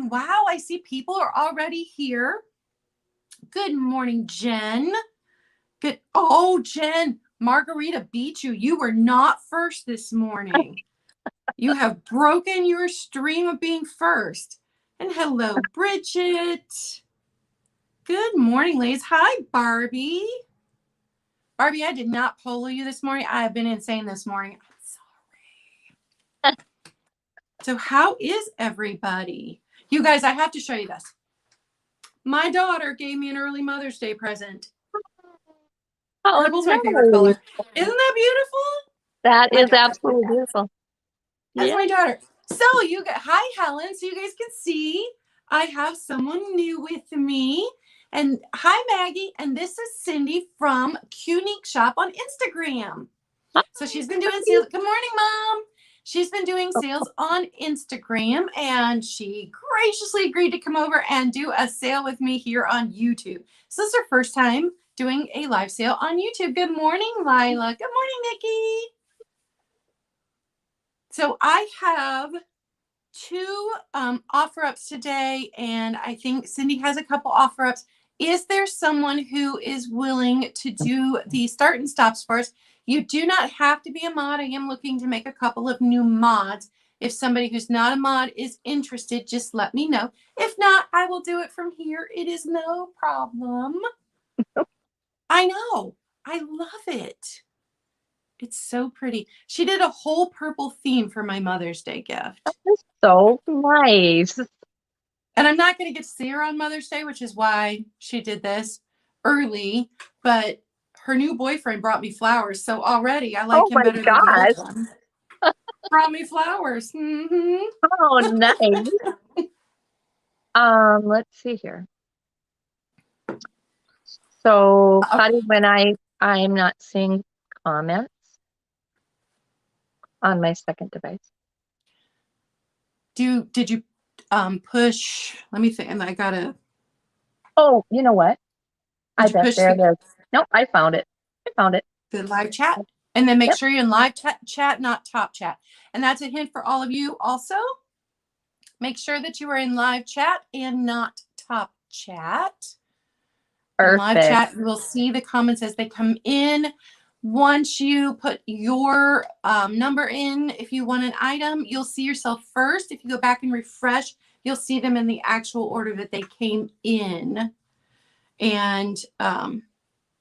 morning. Wow, I see people are already here. Good morning, Jen. Good. Oh, Jen, Margarita beat you. You were not first this morning. You have broken your stream of being first. And hello, Bridget. Good morning, ladies. Hi, Barbie. Barbie, I did not polo you this morning. I have been insane this morning. I'm sorry. So how is everybody? You guys, I have to show you this. My daughter gave me an early Mother's Day present. Oh, Purple's my favorite color. Isn't that beautiful? That is absolutely beautiful. That's my daughter. So hi, Helen. So you guys can see I have someone new with me. And hi, Maggie. And this is Cindy from Q-Neek Shop on Instagram. So she's been doing sales. Good morning, Mom. She's been doing sales on Instagram, and she graciously agreed to come over and do a sale with me here on YouTube. So this is her first time doing a live sale on YouTube. Good morning, Lila. Good morning, Nikki. So I have two offer ups today, and I think Cindy has a couple offer ups. Is there someone who is willing to do the start and stops for us? You do not have to be a mod. I am looking to make a couple of new mods. If somebody who's not a mod is interested, just let me know. If not, I will do it from here. It is no problem. I know. I love it. It's so pretty. She did a whole purple theme for my Mother's Day gift. That is so nice. And I'm not going to get to see her on Mother's Day, which is why she did this early. But her new boyfriend brought me flowers. So already I like him better than the old one. Brought me flowers. Mm-hmm. Oh, nice. Let's see here. So, Patty, when I'm not seeing comments on my second device. Did you push? Let me think. And I gotta. Oh, you know what? I bet there it is. Nope, I found it. The live chat, and then make sure you're in live chat, not top chat. And that's a hint for all of you. Also, make sure that you are in live chat and not top chat. Perfect. In live chat, you will see the comments as they come in. Once you put your number in, if you want an item, you'll see yourself first. If you go back and refresh, you'll see them in the actual order that they came in. And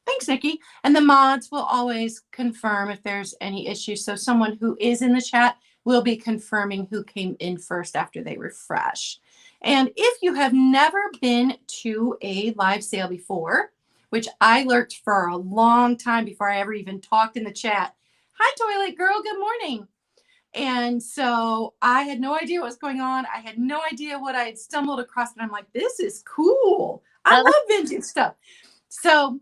thanks, Nikki. And the mods will always confirm if there's any issues. So someone who is in the chat will be confirming who came in first after they refresh. And if you have never been to a live sale before, which I lurked for a long time before I ever even talked in the chat. Hi, Toilet Girl. Good morning. And so I had no idea what was going on. I had no idea what I had stumbled across. And I'm like, this is cool. I love vintage stuff. So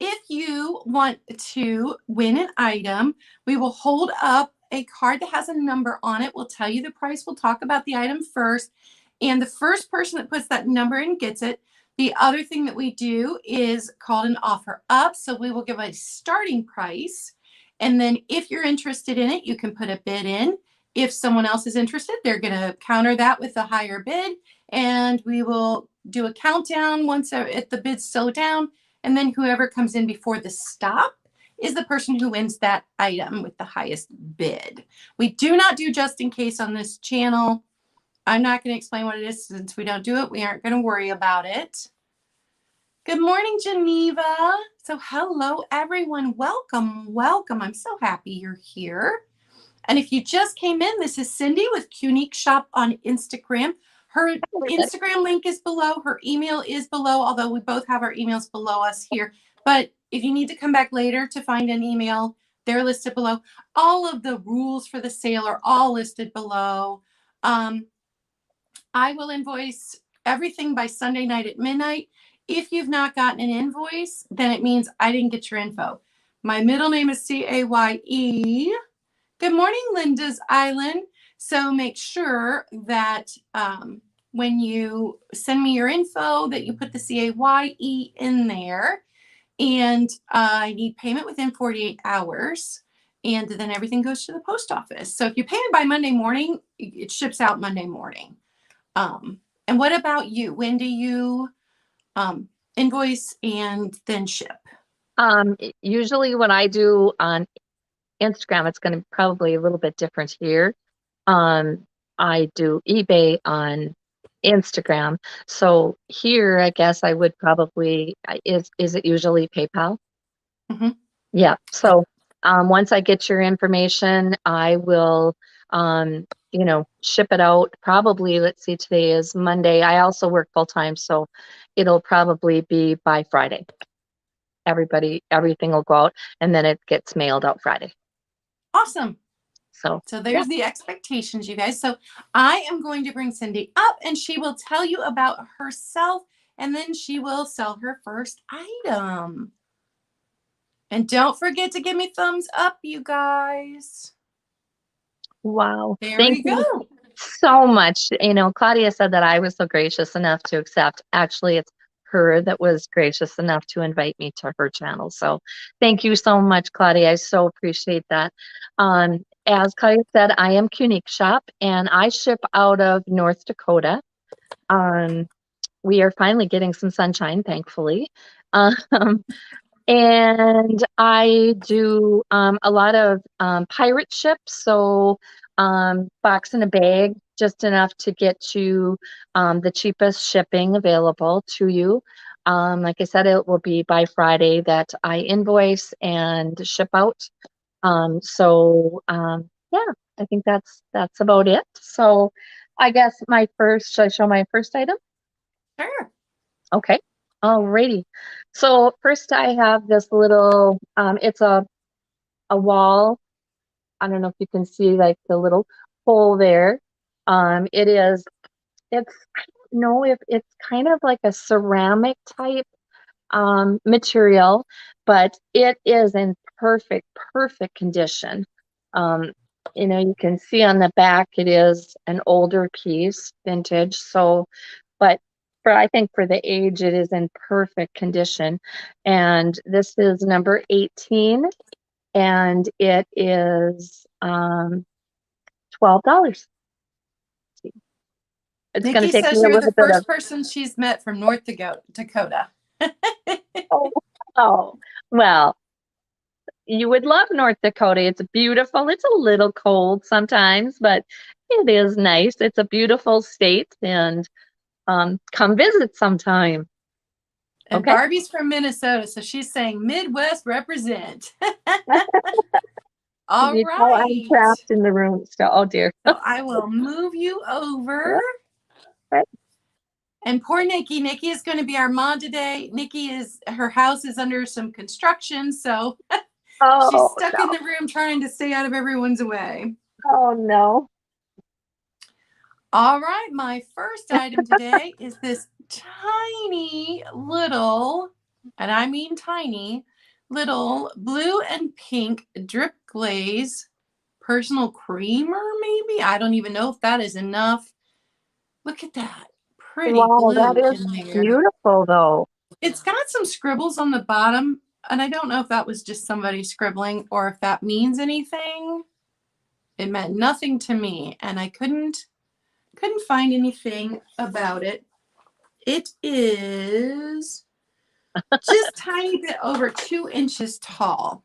if you want to win an item, we will hold up a card that has a number on it. We'll tell you the price. We'll talk about the item first. And the first person that puts that number in gets it. The other thing that we do is called an offer up. So we will give a starting price. And then if you're interested in it, you can put a bid in. If someone else is interested, they're going to counter that with a higher bid. And we will do a countdown once the bids slow down. And then whoever comes in before the stop is the person who wins that item with the highest bid. We do not do just in case on this channel. I'm not going to explain what it is since we don't do it. We aren't going to worry about it. Good morning, Geneva. So hello, everyone. Welcome, welcome. I'm so happy you're here. And if you just came in, this is Cindy with Q-Neek Shop on Instagram. Her Instagram link is below. Her email is below, although we both have our emails below us here. But if you need to come back later to find an email, they're listed below. All of the rules for the sale are all listed below. I will invoice everything by Sunday night at midnight. If you've not gotten an invoice, then it means I didn't get your info. My middle name is C-A-Y-E. Good morning, Linda's Island. So make sure that when you send me your info that you put the C-A-Y-E in there. And I need payment within 48 hours. And then everything goes to the post office. So if you pay me by Monday morning, it ships out Monday morning. And what about you? When do you invoice and then ship? Usually what I do on Instagram, it's going to be probably a little bit different here. I do eBay on Instagram. So here, I guess I would probably, is it usually PayPal? Mm-hmm. Yeah. So once I get your information, I will, ship it out. Probably, let's see, today is Monday. I also work full time, so it'll probably be by Friday. Everything will go out, and then it gets mailed out Friday. Awesome. So there's the expectations, you guys. So I am going to bring Cindy up and she will tell you about herself and then she will sell her first item. And don't forget to give me thumbs up, you guys. Wow. Thank you so much. Claudia said that I was so gracious enough to accept. Actually, it's her that was gracious enough to invite me to her channel. So thank you so much, Claudia. I so appreciate that. As Claudia said, I am Q-Neek Shop and I ship out of North Dakota. We are finally getting some sunshine, thankfully. And I do a lot of pirate ships, so box in a bag, just enough to get you the cheapest shipping available to you. Like I said, it will be by Friday that I invoice and ship out. Yeah, I think that's about it. So I guess should I show my first item? Sure. Okay. Alrighty. So first I have this little, it's a wall. I don't know if you can see like the little hole there. I don't know if it's kind of like a ceramic type material, but it is in perfect condition. You can see on the back, it is an older piece, vintage. So, but I think for the age, it is in perfect condition. And this is number 18, and it is $12. It's going to Nikki take says me a you're the little bit first of. person she's met from North Dakota. Oh, well, you would love North Dakota. It's beautiful. It's a little cold sometimes, but it is nice. It's a beautiful state, and come visit sometime. And Okay. Barbie's from Minnesota, so she's saying Midwest represent. All right. I'm trapped in the room still. Oh dear. So I will move you over. Right. And poor Nikki. Nikki is going to be our mom today. Her house is under some construction, so she's stuck in the room trying to stay out of everyone's way. Oh no. All right, my first item today is this tiny little, and I mean tiny, little blue and pink drip glaze personal creamer, maybe? I don't even know if that is enough. Look at that. Pretty blue that is in there. beautiful though. It's got some scribbles on the bottom, and I don't know if that was just somebody scribbling or if that means anything. It meant nothing to me, and I couldn't find anything about it. It is just tiny bit over 2 inches tall.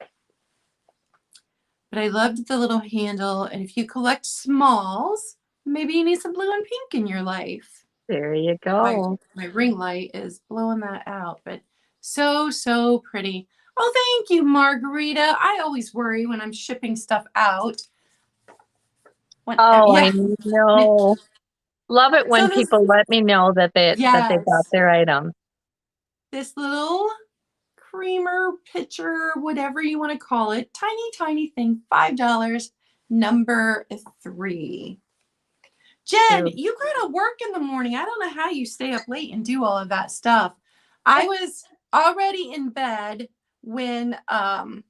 But I loved the little handle, and if you collect smalls, maybe you need some blue and pink in your life. There you go. My ring light is blowing that out, but so pretty. Oh, thank you, Margarita. I always worry when I'm shipping stuff out. I know. Love it when people let me know that they got their item. This little creamer pitcher, whatever you want to call it, tiny thing, $5, number 3. Jen, you gotta work in the morning. I don't know how you stay up late and do all of that stuff. I was already in bed when now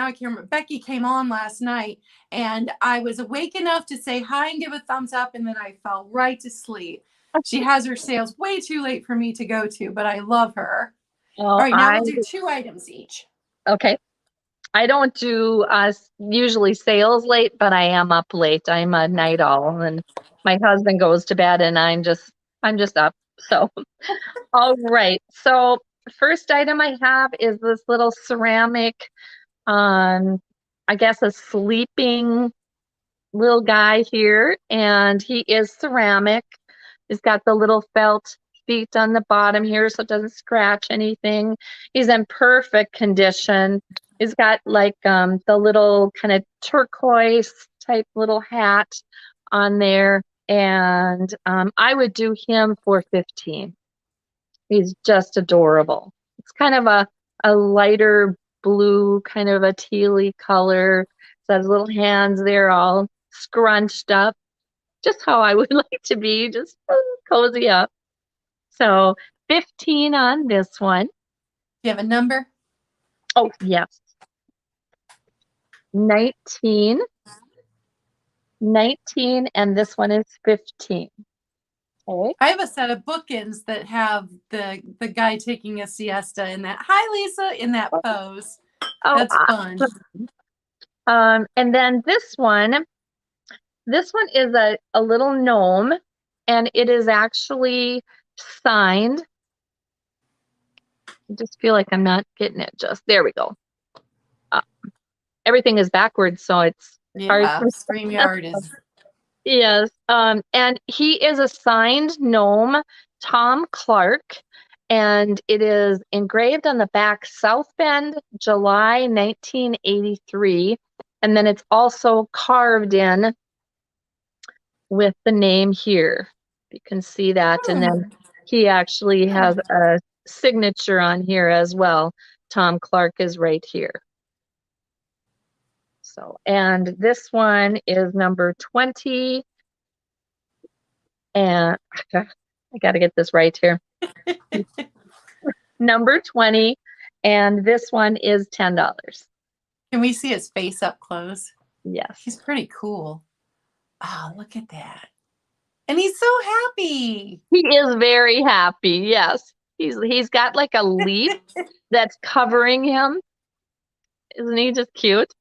I can't remember. Becky came on last night and I was awake enough to say hi and give a thumbs up, and then I fell right to sleep. She has her sales way too late for me to go to, but I love her. All right, now we'll do 2 items each. Okay. I don't do usually sales late, but I am up late. I'm a night owl, and my husband goes to bed, and I'm just up. So, all right. So, first item I have is this little ceramic, I guess a sleeping little guy here, and he is ceramic. He's got the little felt feet on the bottom here so it doesn't scratch anything. He's in perfect condition. He's got like the little kind of turquoise type little hat on there, and I would do him for 15. He's just adorable. It's kind of a lighter blue, kind of a tealy color. So his little hands there all scrunched up, just how I would like to be, just cozy up. So 15 on this one. Do you have a number? Oh, yes. 19. 19, and this one is 15. Okay. I have a set of bookends that have the guy taking a siesta in that. Hi, Lisa, in that pose. Oh, That's fun. And then this one is a little gnome, and it is actually signed. I just feel like I'm not getting it. There we go. Everything is backwards, so it's hard. StreamYard is. Yes. And he is a signed gnome, Tom Clark, and it is engraved on the back, South Bend, July 1983. And then it's also carved in with the name here. You can see that. And then he actually has a signature on here as well. Tom Clark is right here. So, and this one is number 20. And I got to get this right here. Number 20. And this one is $10. Can we see his face up close? Yes. He's pretty cool. Oh, look at that. And he's so happy. He is very happy. Yes. He's got like a leaf that's covering him. Isn't he just cute?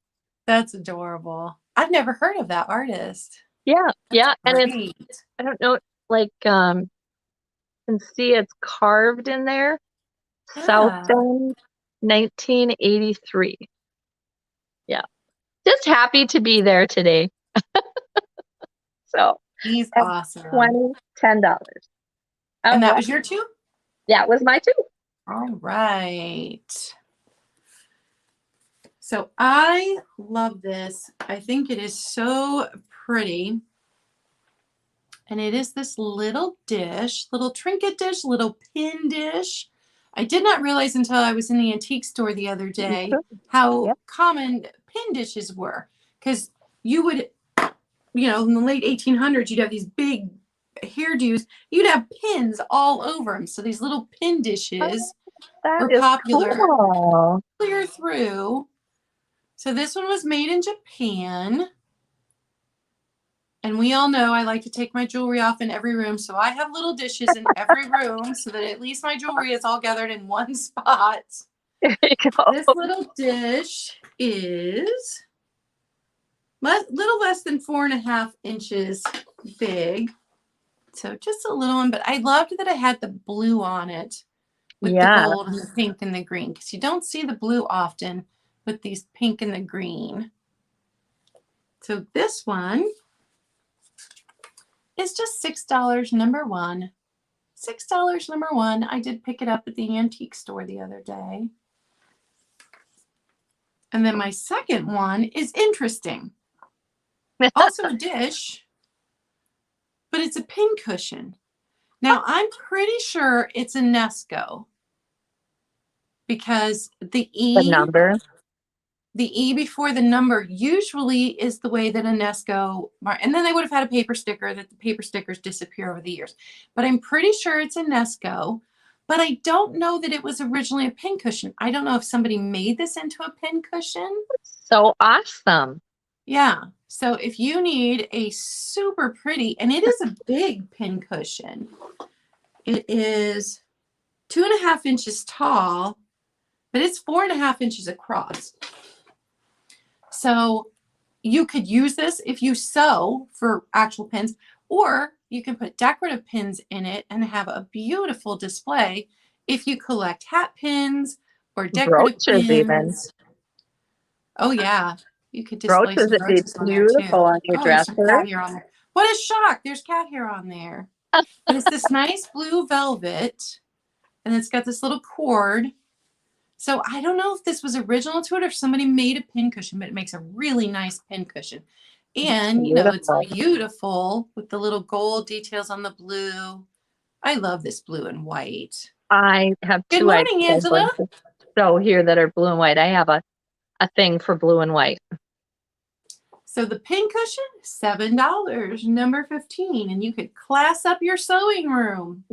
That's adorable. I've never heard of that artist. Yeah. That's And great. it's, I don't know, like you can see it's carved in there. Yeah. South Bend, 1983. Yeah. Just happy to be there today. So He's awesome. $10. And that was your two? That was my two. All right. So I love this. I think it is so pretty. And it is this little dish, little trinket dish, little pin dish. I did not realize until I was in the antique store the other day how common pin dishes were. Because you would, in the late 1800s, you'd have these big hairdos. You'd have pins all over them. So these little pin dishes were popular. Cool. Clear through. So this one was made in Japan. And we all know I like to take my jewelry off in every room. So I have little dishes in every room so that at least my jewelry is all gathered in one spot. There you go. This little dish is little less than 4.5 inches big. So just a little one. But I loved that I had the blue on it with the gold and the pink and the green. Because you don't see the blue often with these pink and the green. So this one is just $6, number one. $6, number one. I did pick it up at the antique store the other day. And then my second one is interesting. Also a dish, but it's a pin cushion. Now, I'm pretty sure it's a Nesco because the number. The E before the number usually is the way that a Nesco, and then they would have had a paper sticker that the paper stickers disappear over the years. But I'm pretty sure it's a Nesco, but I don't know that it was originally a pin cushion. I don't know if somebody made this into a pin cushion. So awesome. Yeah. So if you need a super pretty, and it is a big pin cushion. It is 2.5 inches tall, but it's 4.5 inches across. So you could use this if you sew for actual pins, or you can put decorative pins in it and have a beautiful display if you collect hat pins or decorative Brooches even. pins. Oh yeah, you could display Brooches some would be brooches on there too. beautiful on your Oh, there's some cat dresser. hair on there. What a shock! There's cat hair on there. And it's this nice blue velvet, and it's got this little cord. So I don't know if this was original to it or if somebody made a pin cushion, but it makes a really nice pin cushion. And, you know, it's Beautiful. beautiful with the little gold details on the blue. I love this blue and white. I have Good two items morning, I'm going Angela. to show here that are blue and white. I have a thing for blue and white. So the pin cushion, $7, number 15, and you could class up your sewing room.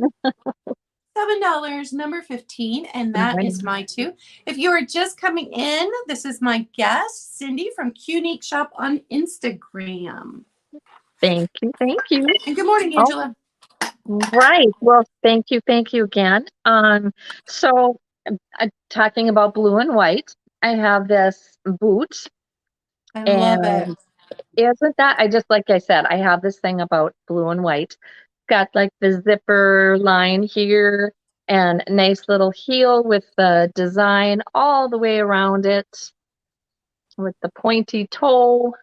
$7, number 15, and that is my two. If you are just coming in, this is my guest, Cindy from Q-Neek Shop on Instagram. Thank you. Thank you. And good morning, Angela. Right. Well, thank you again. So talking about blue and white, I have this boot. I love it. Isn't that, like I said, I have this thing about blue and white. Got like the zipper line here and a nice little heel with the design all the way around it with the pointy toe.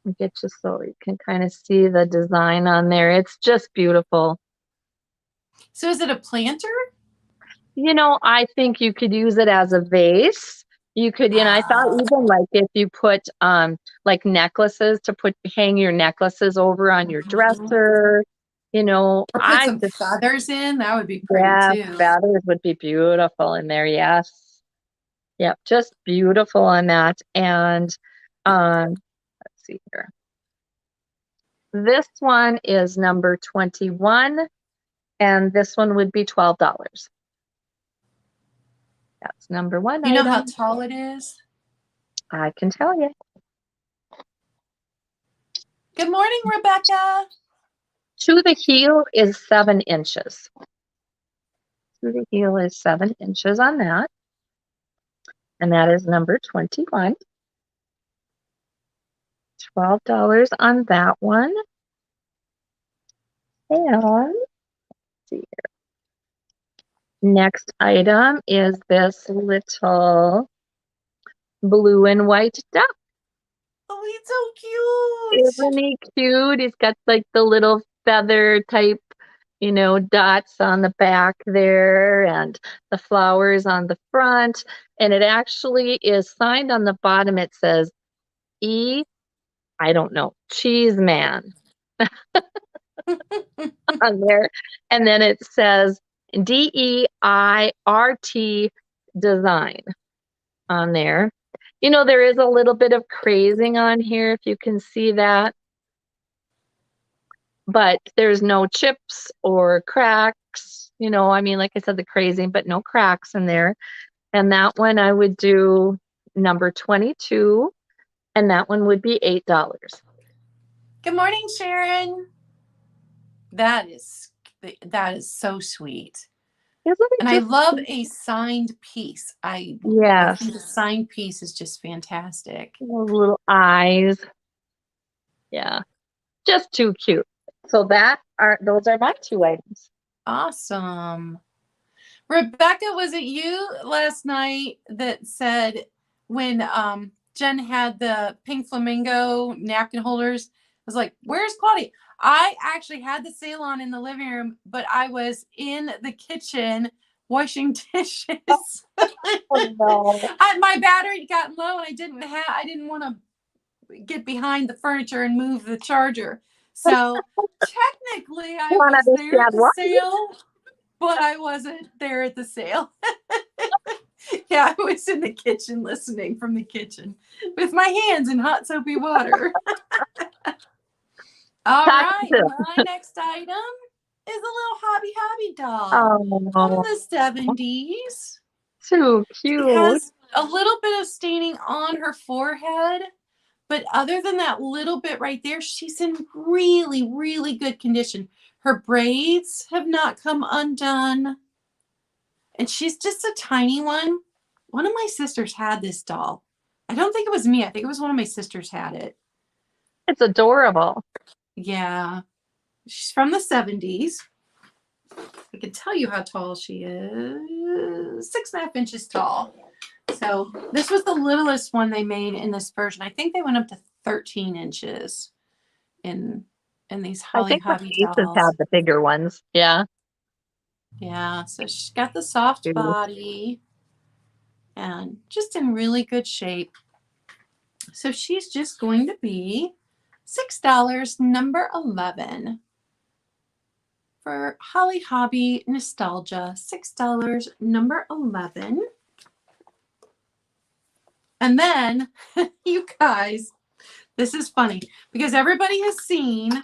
I'll get you so you can kind of see the design on there. It's just beautiful. So is it a planter? You know, I think you could use it as a vase. You could, you know, I thought even like if you put like necklaces to hang your necklaces over on your dresser, you know, Or put some feathers in, that would be pretty too. Feathers would be beautiful in there, yes. Yep, just beautiful on that. And let's see here. This one is number 21, and this one would be $12. That's number one. You know how tall it is? I can tell you. Good morning, Rebecca. To the heel is 7 inches. To the heel is 7 inches on that. And that is number 21. $12 on that one. And let's see here. Next item is this little blue and white duck. Oh, he's so cute. Isn't he cute? He's got like the little feather type, you know, dots on the back there and the flowers on the front. And it actually is signed on the bottom. It says I don't know, Cheese Man on there. And then it says DEIRT design on there. You know, there is a little bit of crazing on here, if you can see that. But there's no chips or cracks. You know, I mean, like I said, the crazing, but no cracks in there. And that one I would do number 22. And that one would be $8. Good morning, Sharon. That is so sweet. And I love a signed piece. I think the signed piece is just fantastic. Those little eyes. Yeah. Just too cute. So those are my two items. Awesome. Rebecca, was it you last night that said when Jen had the pink flamingo napkin holders, I was like, where's Claudia? I actually had the sale on in the living room, but I was in the kitchen washing dishes. Oh, no. My battery got low and I didn't want to get behind the furniture and move the charger. So technically I was there at the sale, but I wasn't there at the sale. Yeah, I was in the kitchen listening from the kitchen with my hands in hot soapy water. All right, my next item is a little Hobby doll from the 70s. So cute. It has a little bit of staining on her forehead, but other than that little bit right there, she's in really, really good condition. Her braids have not come undone. And she's just a tiny one. One of my sisters had this doll. I don't think it was me. I think it was one of my sisters had it. It's adorable. Yeah. She's from the 70s. I can tell you how tall she is. 6.5 inches tall. So this was the littlest one they made in this version. I think they went up to 13 inches in these I Holly think the Hobby faces dolls. have the bigger ones. Yeah. Yeah, so she's got the soft Cute. body and just in really good shape. So she's just going to be $6, number 11. For Holly Hobby Nostalgia, $6, number 11. And then, you guys, this is funny because everybody has seen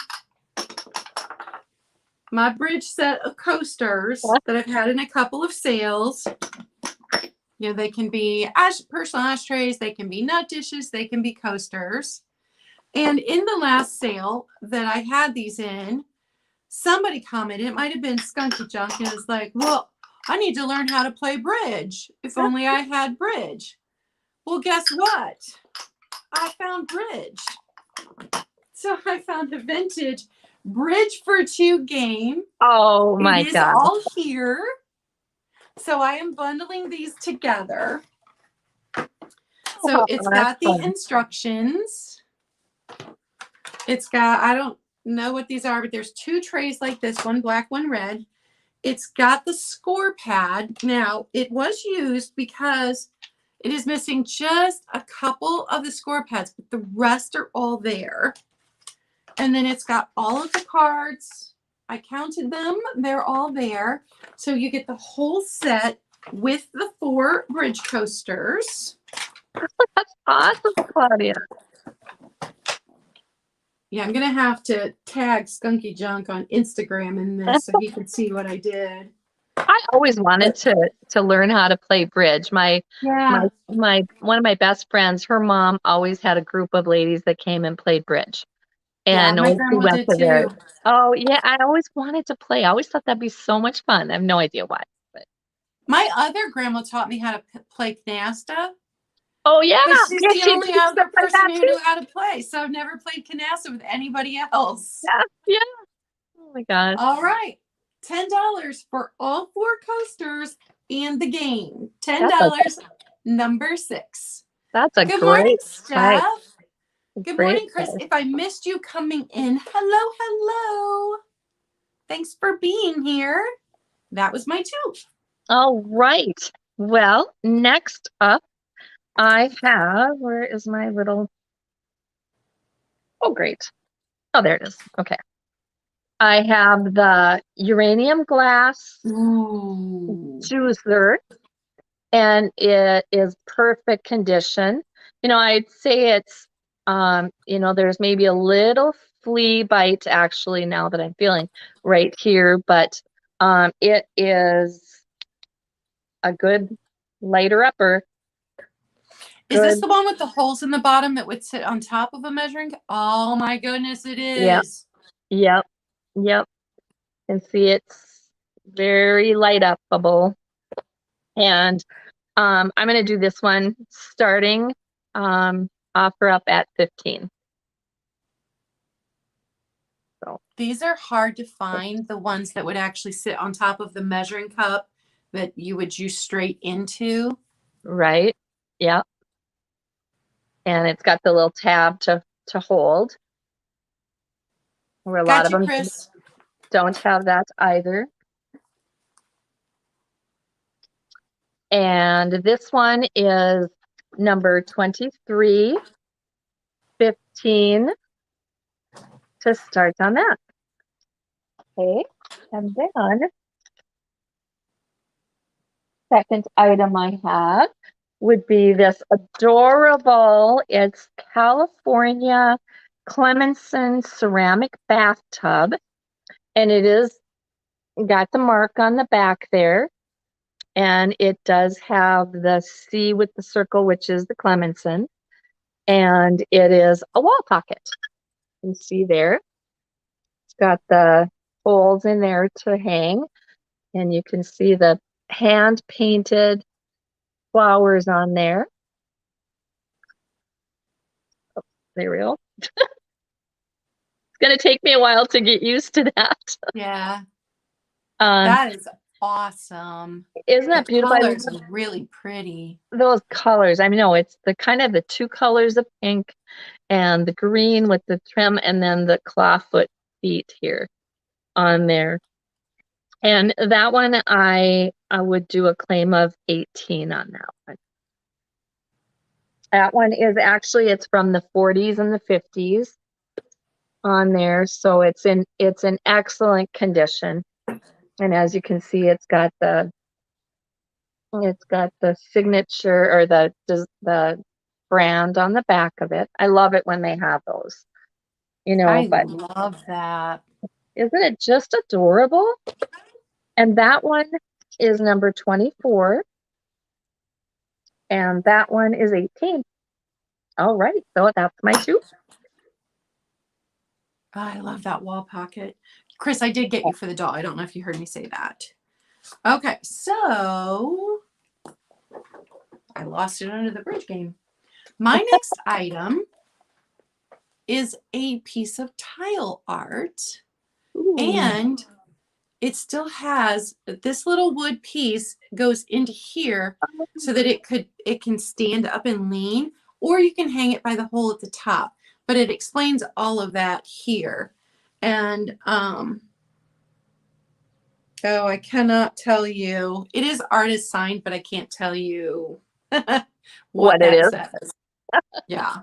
my bridge set of coasters that I've had in a couple of sales. You know, they can be personal ashtrays, they can be nut dishes, they can be coasters. And in the last sale that I had these in, somebody commented, it might have been Skunky Junk, and it's like, well, I need to learn how to play bridge. If only I had bridge. Well, guess what? I found bridge. So I found a vintage Bridge for Two game. Oh my It is God. all here. So I am bundling these together. So it's got the instructions. It's got, I don't know what these are, but there's 2 trays like this, one black, one red. It's got the score pad. Now, it was used because it is missing just a couple of the score pads, but the rest are all there. And then it's got all of the cards. I counted them. They're all there. So you get the whole set with the 4 bridge coasters. That's awesome, Claudia. Yeah, I'm going to have to tag Skunky Junk on Instagram in this so he can see what I did. I always wanted to learn how to play bridge. My one of my best friends, her mom always had a group of ladies that came and played bridge. And my when she grandma went did to their, too. oh yeah, I always wanted to play. I always thought that'd be so much fun. I have no idea why. But My other grandma taught me how to play canasta. oh yeah, But she's yeah, the she only did other stuff like person that who too. knew how to play. So I've never played canasta with anybody else. Yeah. Oh my gosh. All right. $10 for all 4 coasters and the game. $10, number 6. That's a Good morning, great price. Steph. Good Great morning, Chris. price. If I missed you coming in, hello. Thanks for being here. That was my 2. All right. Well, next up, I have, where is my little, oh, great. Oh, there it is. Okay. I have the uranium glass juicer, and it is perfect condition. You know, I'd say it's, you know, there's maybe a little flea bite actually now that I'm feeling right here, but it is a good lighter upper. Is this the one with the holes in the bottom that would sit on top of a measuring cup? Oh my goodness, it is. Yep. And see, it's very light upable. And I'm going to do this one starting offer up at 15. So these are hard to find, the ones that would actually sit on top of the measuring cup that you would juice straight into. Right. Yep. And it's got the little tab to hold. Where a lot of them Chris. don't have that either. And this one is number 23, 15 to start on that. Okay, and then second item I have would be this adorable, it's California Clemenson ceramic bathtub, and it is got the mark on the back there, and it does have the C with the circle, which is the Clemenson, and it is a wall pocket. You can see there, it's got the holes in there to hang, and you can see the hand painted flowers on there. cereal. It's going to take me a while to get used to that. Yeah. Um, That is awesome. isn't that The beautiful? colors are really pretty. Those colors. I mean, no, it's the kind of the two colors of pink and the green with the trim, and then the clawfoot feet here on there. And that one, I would do a claim of 18 on that one. That one is actually, it's from the 40s and the 50s on there, so it's in excellent condition. And as you can see, it's got the signature or the brand on the back of it. I love it when they have those, you know. I But love that. isn't it just adorable? And that one is number 24. And that one is 18. All right, so that's my two. Oh, I love that wall pocket. Chris, I did get you for the doll. I don't know if you heard me say that. Okay, so I lost it under the bridge game. My next item is a piece of tile art. Ooh. And it still has this little wood piece goes into here so that it can stand up and lean, or you can hang it by the hole at the top. But it explains all of that here. And oh, I cannot tell you. It is artist signed, but I can't tell you what it that is. says. Yeah.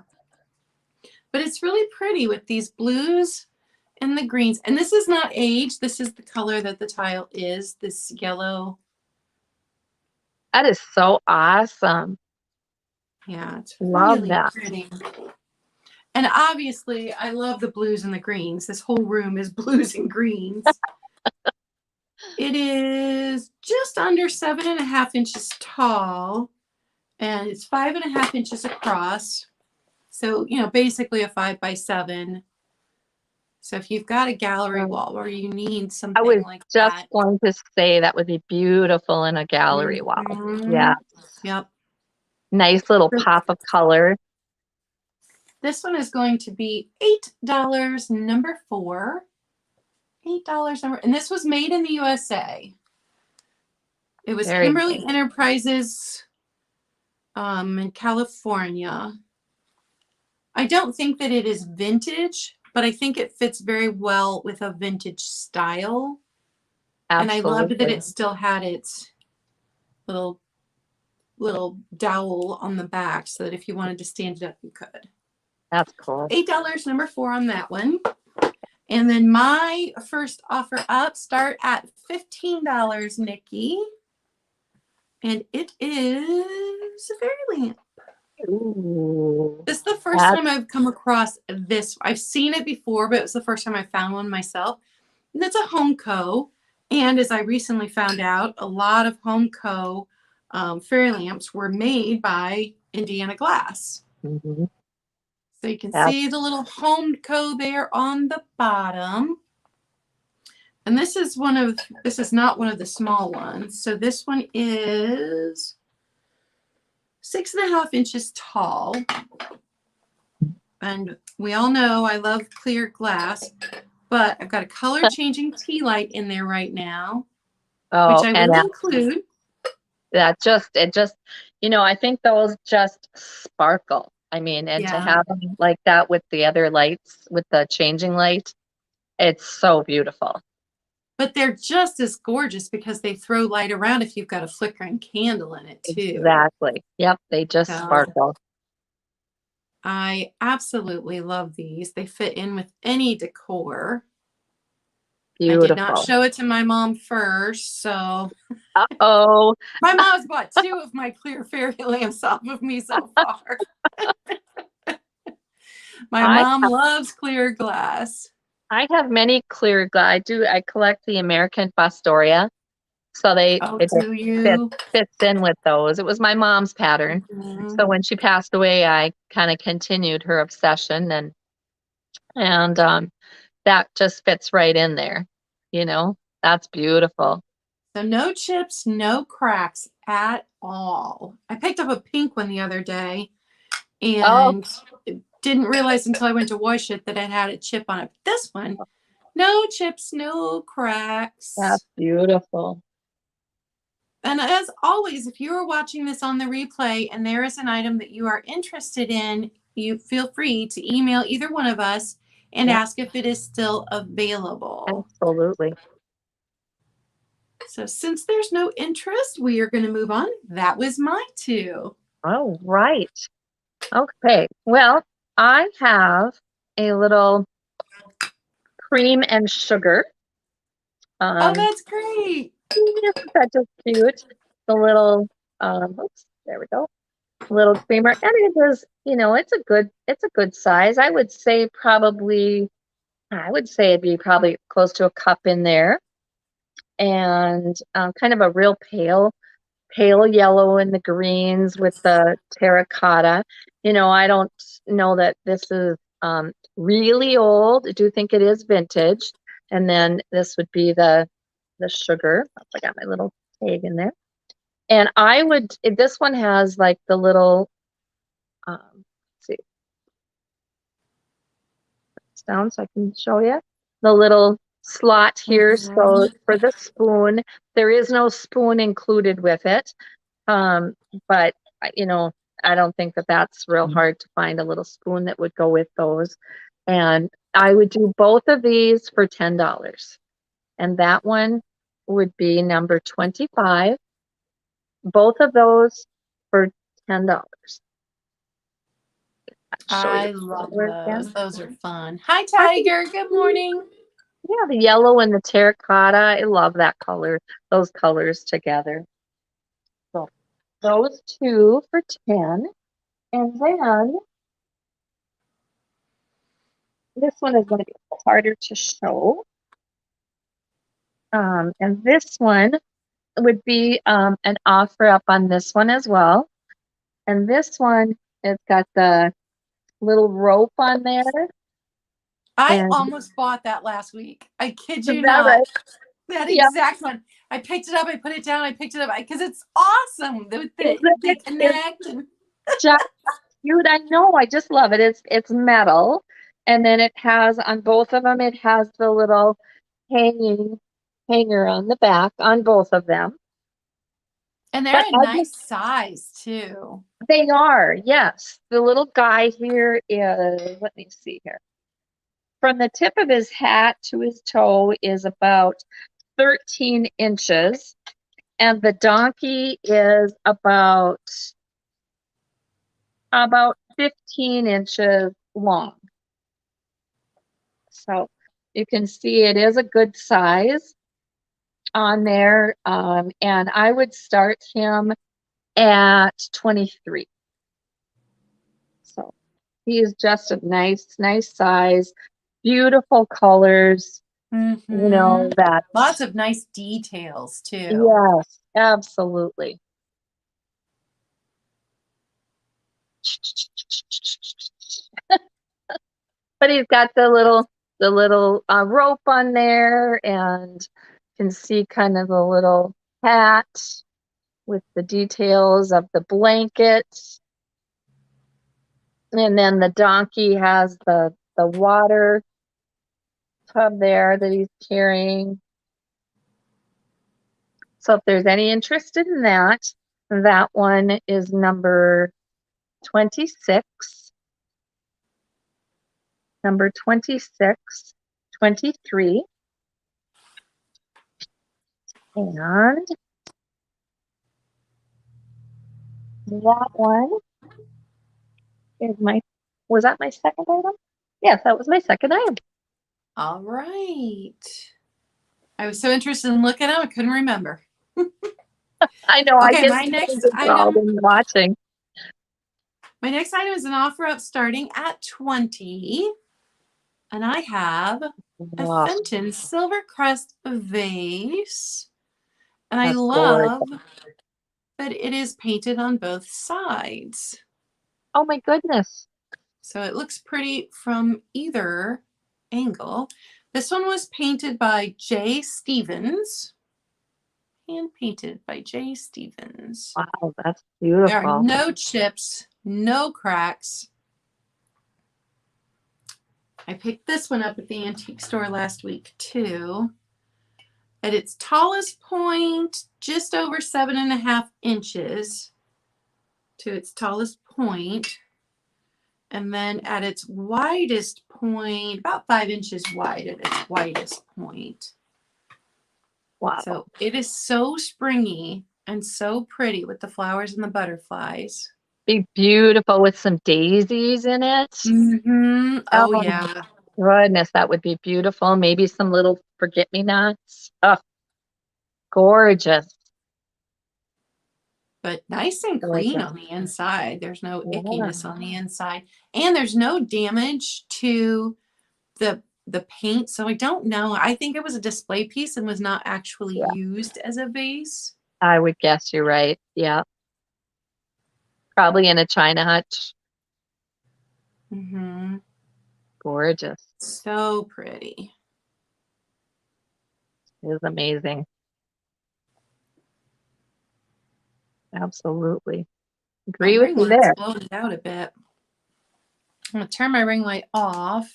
But it's really pretty with these blues and the greens. And this is not age. This is the color that the tile is, this yellow. That is so awesome. Yeah, it's Love really that. pretty. And obviously, I love the blues and the greens. This whole room is blues and greens. It is just under 7.5 inches tall, and it's 5.5 inches across. So, you know, basically a 5 by 7. So if you've got a gallery wall where you need something I was like just that. going to say that would be beautiful in a gallery wall. Yeah. Yep. Nice little pop of color. This one is going to be $8, number 4. $8 number, and this was made in the USA. It was Very Kimberly nice. Enterprises in California. I don't think that it is vintage, but I think it fits very well with a vintage style. Absolutely. And I loved that it still had its little dowel on the back so that if you wanted to stand it up, you could. That's cool. $8, number 4 on that one. And then my first offer up, start at $15, Nikki. And it is a fairy lamp. Ooh, This is the first time I've come across this. I've seen it before, but it was the first time I found one myself. And it's a Homeco. And as I recently found out, a lot of Homeco fairy lamps were made by Indiana Glass. Mm-hmm. So you can see the little Homeco there on the bottom. And this is not one of the small ones. So this one is 6.5 inches tall. And we all know I love clear glass, but I've got a color changing tea light in there right now, which I will include. It just, you know, I think those just sparkle. I mean, and to have them like that with the other lights, with the changing light, it's so beautiful. But they're just as gorgeous because they throw light around if you've got a flickering candle in it too. Exactly. Yep. They just sparkle. I absolutely love these. They fit in with any decor. Beautiful. I did not show it to my mom first, so. Uh-oh. My mom's bought 2 of my clear fairy lamps off of me so far. My mom loves clear glass. I have many clear glass. I collect the American Fostoria. So it fits in with those. It was my mom's pattern. Mm-hmm. So when she passed away, I kind of continued her obsession, and that just fits right in there. You know, that's beautiful. So no chips, no cracks at all. I picked up a pink one the other day, and didn't realize until I went to wash it that it had a chip on it. This one, no chips, no cracks. That's beautiful. And as always, if you are watching this on the replay and there is an item that you are interested in, you feel free to email either one of us and ask if it is still available. Absolutely. So since there's no interest, we are going to move on. That was my 2. Oh, right. Okay. Well, I have a little cream and sugar. Oh, that's great. Isn't that just cute? The little, oops, there we go. Little creamer. And it is, you know, it's a good size. I would say it'd be probably close to a cup in there. And kind of a real pale yellow in the greens with the terracotta. You know, I don't know that this is really old. I do think it is vintage. And then this would be the sugar. I got my little tag in there. And this one has like the little, let's see, it's down so I can show you the little slot here. So for the spoon, there is no spoon included with it. But you know, I don't think that that's real hard to find a little spoon that would go with those. And I would do both of these for $10. And that one would be number 25. Both of those for $10. I love those. Those are fun. Hi, Tiger. Good morning. Yeah, the yellow and the terracotta. I love that color, those colors together. So those 2 for 10. And then this one is going to be harder to show. And this one would be an offer up on this one as well. And this one, it's got the little rope on there. I almost bought that last week. I kid you that not. Right? That exact one. I picked it up. I put it down. I picked it up because it's awesome. They connect. Just cute. I know. I just love it. It's metal, and then it has on both of them. It has the little hanger on the back on both of them. And they're a nice size too. They are, yes. The little guy here is, let me see here. From the tip of his hat to his toe is about 13 inches. And the donkey is about 15 inches long. So you can see it is a good size on there. And I would start him at 23. So he is just a nice size, beautiful colors. You know, that lots of nice details too. Yes, absolutely. But he's got the little rope on there, and you can see kind of the little hat with the details of the blanket. And then the donkey has the water tub there that he's carrying. So if there's any interest in that, that one is number 26. Number 26, 23. And that one is was that my second item? Yes, that was my second item. All right. I was so interested in looking at them, I couldn't remember. I know. Okay, I my next item. Watching. My next item is an offer up starting at 20. And I have a Fenton Silver Crest vase. And I love that it is painted on both sides. Oh my goodness. So it looks pretty from either angle. This one was painted by J. Stevens. Hand painted by J. Stevens. Wow, that's beautiful. There are no chips, no cracks. I picked this one up at the antique store last week too. At its tallest point, just over 7.5 inches to its tallest point. And then at its widest point, about 5 inches wide at its widest point. Wow. So it is so springy and so pretty with the flowers and the butterflies. Be beautiful with some daisies in it. Mm-hmm. Oh, yeah. Goodness, that would be beautiful. Maybe some little forget-me-nots. Oh, gorgeous. But nice and clean Gorgeous. on the inside. There's no Yeah. ickiness on the inside. And there's no damage to the paint. So I don't know. I think it was a display piece and was not actually used as a vase. I would guess you're right. Yeah. Probably in a china hutch. Mm-hmm. Gorgeous. So pretty. It is amazing. Absolutely. Agree My with ring you light's there. bloated out a bit. I'm going to turn my ring light off.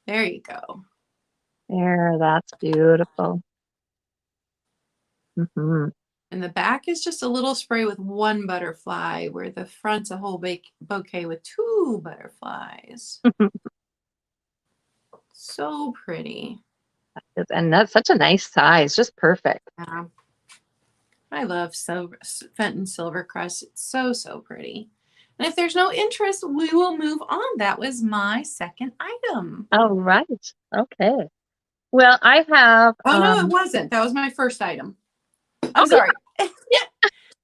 There you go. There, that's beautiful. Mm-hmm. And the back is just a little spray with one butterfly, where the front's a whole bouquet with 2 butterflies. So pretty. And that's such a nice size, just perfect. Yeah. I love Fenton Silvercrest. It's so, so pretty. And if there's no interest, we will move on. That was my second item. All right. Okay. Well, I have. Oh, no, it wasn't. That was my first item. I'm Okay. sorry.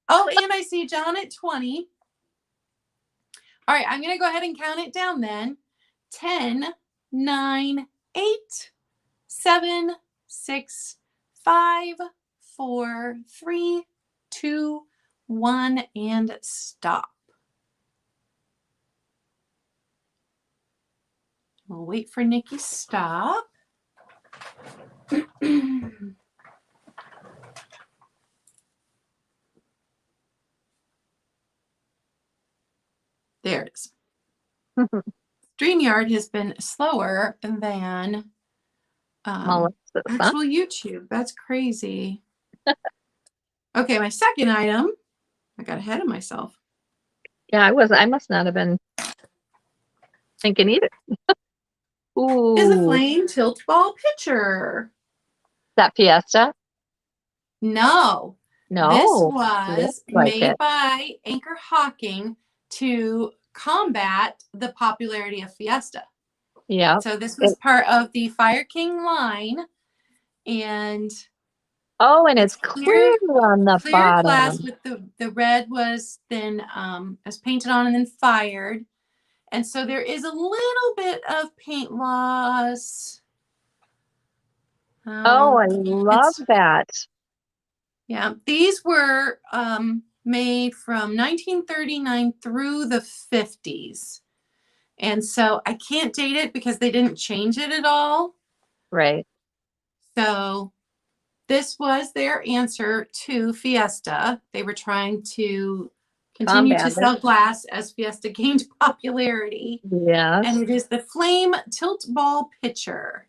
Oh, and I see John at 20. All right, I'm going to go ahead and count it down then. 10, 9, 8, 7, 6, 5, 4, 3, 2, 1, and stop. We'll wait for Nikki's stop. There it is. StreamYard has been slower than actual YouTube. That's crazy. Okay, my second item. I got ahead of myself. Yeah, I must not have been thinking either. Ooh. Is a flame tilt ball pitcher. That Fiesta? No. No. This was like made by Anchor Hawking to combat the popularity of Fiesta. Yeah. So this was part of the Fire King line. And and it's clear on the clear bottom. glass with the red was then was painted on and then fired. And so there is a little bit of paint loss. I love that. Yeah, these were made from 1939 through the 50s. And so I can't date it because they didn't change it at all. Right. So this was their answer to Fiesta. They were trying to continue to sell glass as Fiesta gained popularity. Yes. And it is the Flame Tilt Ball Pitcher.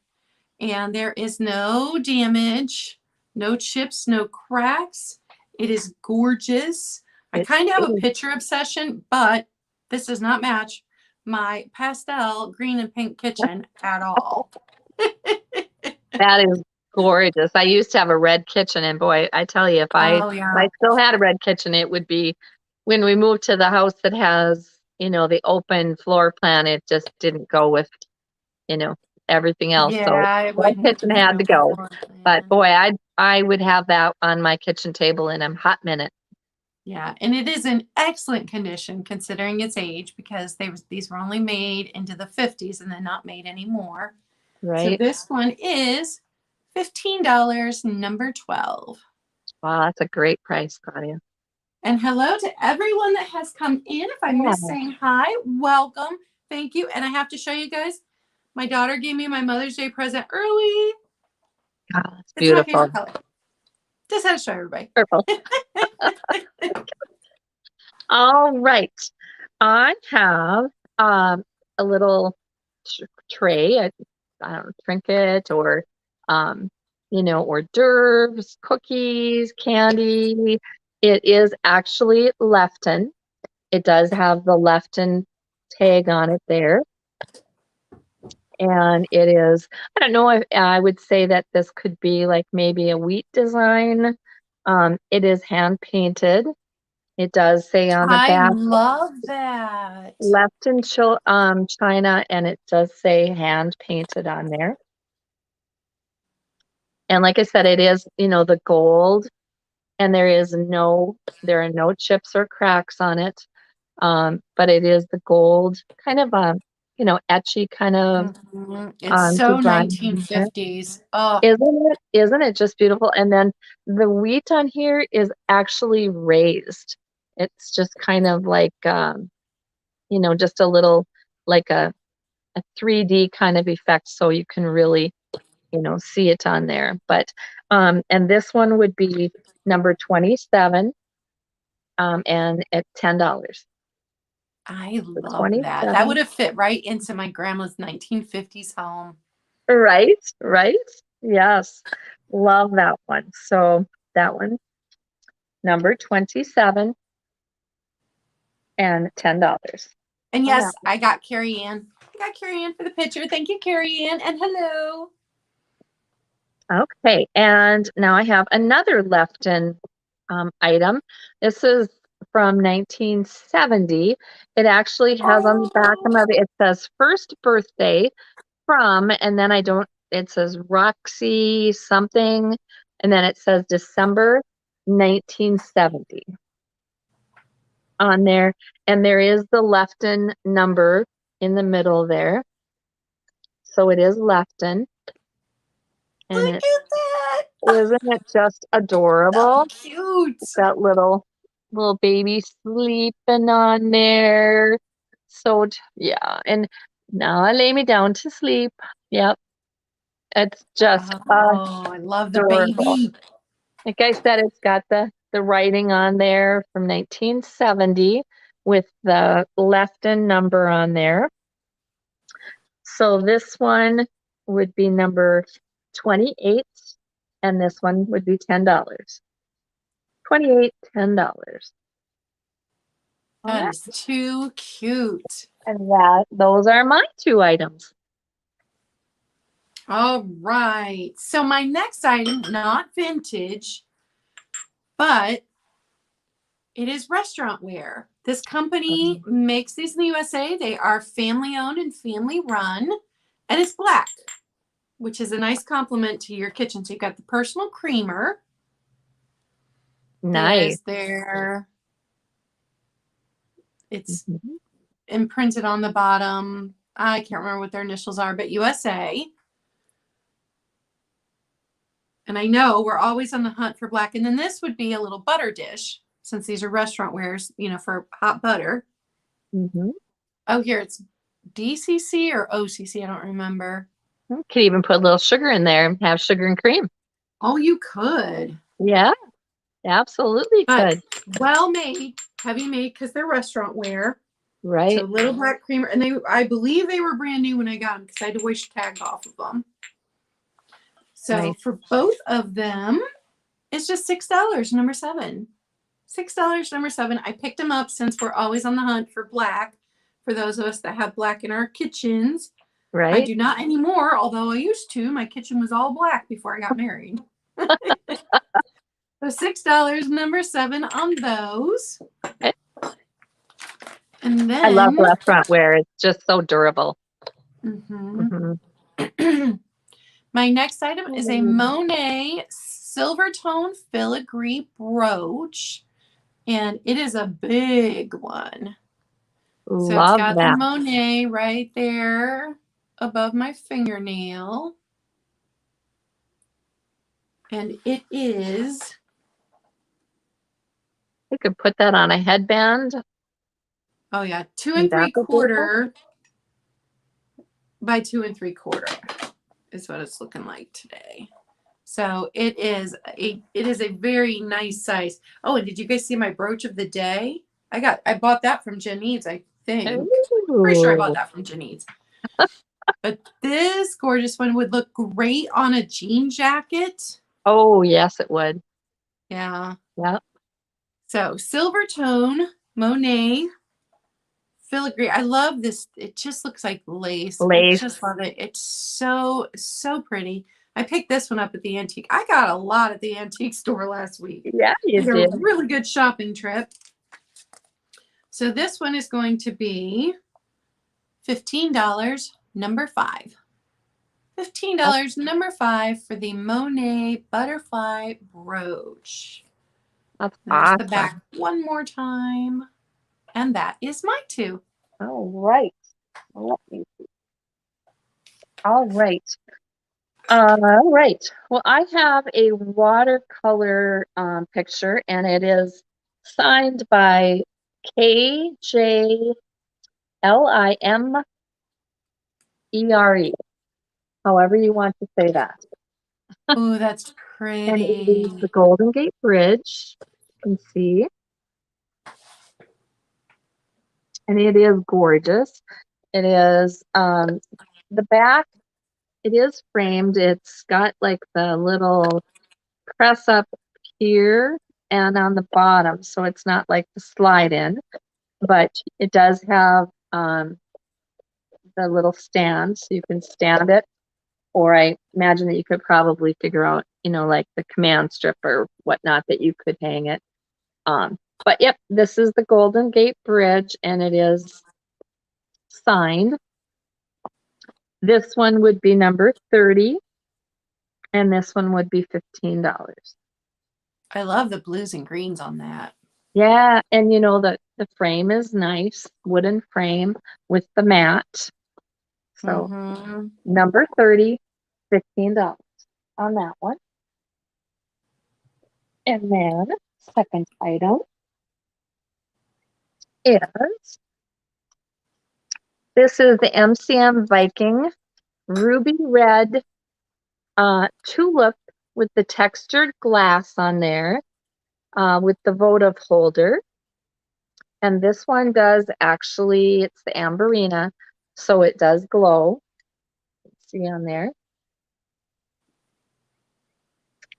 And there is no damage, no chips, no cracks. It is gorgeous. I kind of have a picture obsession, but this does not match my pastel green and pink kitchen at all. That is gorgeous. I used to have a red kitchen, and boy, I tell you, if I still had a red kitchen, it would be when we moved to the house that has, the open floor plan, it just didn't go with, everything else. Yeah, so my kitchen had to go. But boy, I would have that on my kitchen table in a hot minute. Yeah, and it is in excellent condition considering its age, because these were only made into the 50s and then not made anymore. Right. So this one is $15, number 12. Wow, that's a great price, Claudia. And hello to everyone that has come in. If I missed saying hi, welcome. Thank you. And I have to show you guys, my daughter gave me my Mother's Day present early. Oh, that's beautiful. It's my favorite color. Just had to show everybody. Purple. All right. I have a little tray, I don't know, trinket or, hors d'oeuvres, cookies, candy. It is actually Lefton. It does have the Lefton tag on it there. And it is, I don't know if I would say that this could be like maybe a wheat design. It is hand painted. It does say on the I back love that. Lefton China, and it does say hand painted on there. And like I said, it is, the gold, and there are no chips or cracks on it. But it is the gold, kind of etchy kind of It's so design. 1950s. Oh, Isn't it just beautiful? And then the wheat on here is actually raised. It's just kind of like just a little like a 3D kind of effect, so you can really see it on there. But and this one would be number 27, and at $10. I love 27. that. That would have fit right into my grandma's 1950s home. Right. Yes. Love that one. So that one, number 27 and $10. And yes, I got Carrie Ann. For the picture. Thank you, Carrie Ann. And hello. Okay. And now I have another Lefton item. This is from 1970. It actually has on the back of it, it says first birthday from, and then it says Roxy something, and then it says December 1970 on there. And there is the Lefton number in the middle there. So it is Lefton. And Look at that. isn't it just adorable? So cute. That little baby sleeping on there. So yeah, and now I lay me down to sleep. Yep. It's just I love the adorable. baby. Like I said, it's got the writing on there from 1970 with the Lefton number on there. So this one would be number 28, and this one would be $10. 28, $10. That is too cute. And those are my two items. All right. So my next item, not vintage, but it is restaurant wear. This company makes these in the USA. They are family owned and family run, and it's black, which is a nice compliment to your kitchen. So you've got the personal creamer. Nice. There. It's imprinted on the bottom. I can't remember what their initials are, but USA. And I know we're always on the hunt for black. And then this would be a little butter dish, since these are restaurant wares, for hot butter. Oh, here it's DCC or OCC. I don't remember. You could even put a little sugar in there and have sugar and cream. Oh, you could. Yeah, absolutely could. Well made, heavy made, because they're restaurant wear. Right. So little black creamer. And I believe they were brand new when I got them, because I had to wash the tag off of them. So for both of them, it's just $6, number 7. $6, number 7. I picked them up since we're always on the hunt for black, for those of us that have black in our kitchens. Right. I do not anymore, although I used to. My kitchen was all black before I got married. So $6, number 7 on those. Okay. And then I love restaurant wear. It's just so durable. My next item is a Monet Silvertone Filigree brooch, and it is a big one. So it's got the Monet right there above my fingernail. And it is... You could put that on a headband. Oh, yeah. 2 3/4 by 2 3/4 is what it's looking like today. So it is a very nice size. Oh, and did you guys see my brooch of the day? I bought that from Janine's, I think. Ooh. Pretty sure I bought that from Janine's. But this gorgeous one would look great on a jean jacket. Oh, yes, it would. Yeah. Yeah. So Silvertone, Monet, Filigree. I love this. It just looks like lace. I Lace. just love it. It's so, so pretty. I picked this one up at the antique. I got a lot at the antique store last week. Yeah, you It's a did. really good shopping trip. So this one is going to be $15, number 5. $15, number 5 for the Monet butterfly brooch. That's There's awesome. the back one more time. And that is my 2. All right. Let me see. All right. All right. Well, I have a watercolor picture, and it is signed by KJLIMERE, however you want to say that. Oh, that's And it is the pretty. Golden Gate Bridge, you can see. And it is gorgeous. It is the back, it is framed. It's got like the little press up here and on the bottom, so it's not like the slide in, but it does have the little stand, so you can stand it, or I imagine that you could probably figure out, you know, like the command strip or whatnot that you could hang it. But yep, this is the Golden Gate Bridge, and it is signed. This one would be number 30, and this one would be $15. I love the blues and greens on that. Yeah, and you know the frame is nice, wooden frame with the mat. So number 30, $15 on that one. And then second item is this is the MCM Viking ruby red tulip with the textured glass on there with the votive holder. And this one does actually, it's the Amberina, so it does glow. See on there.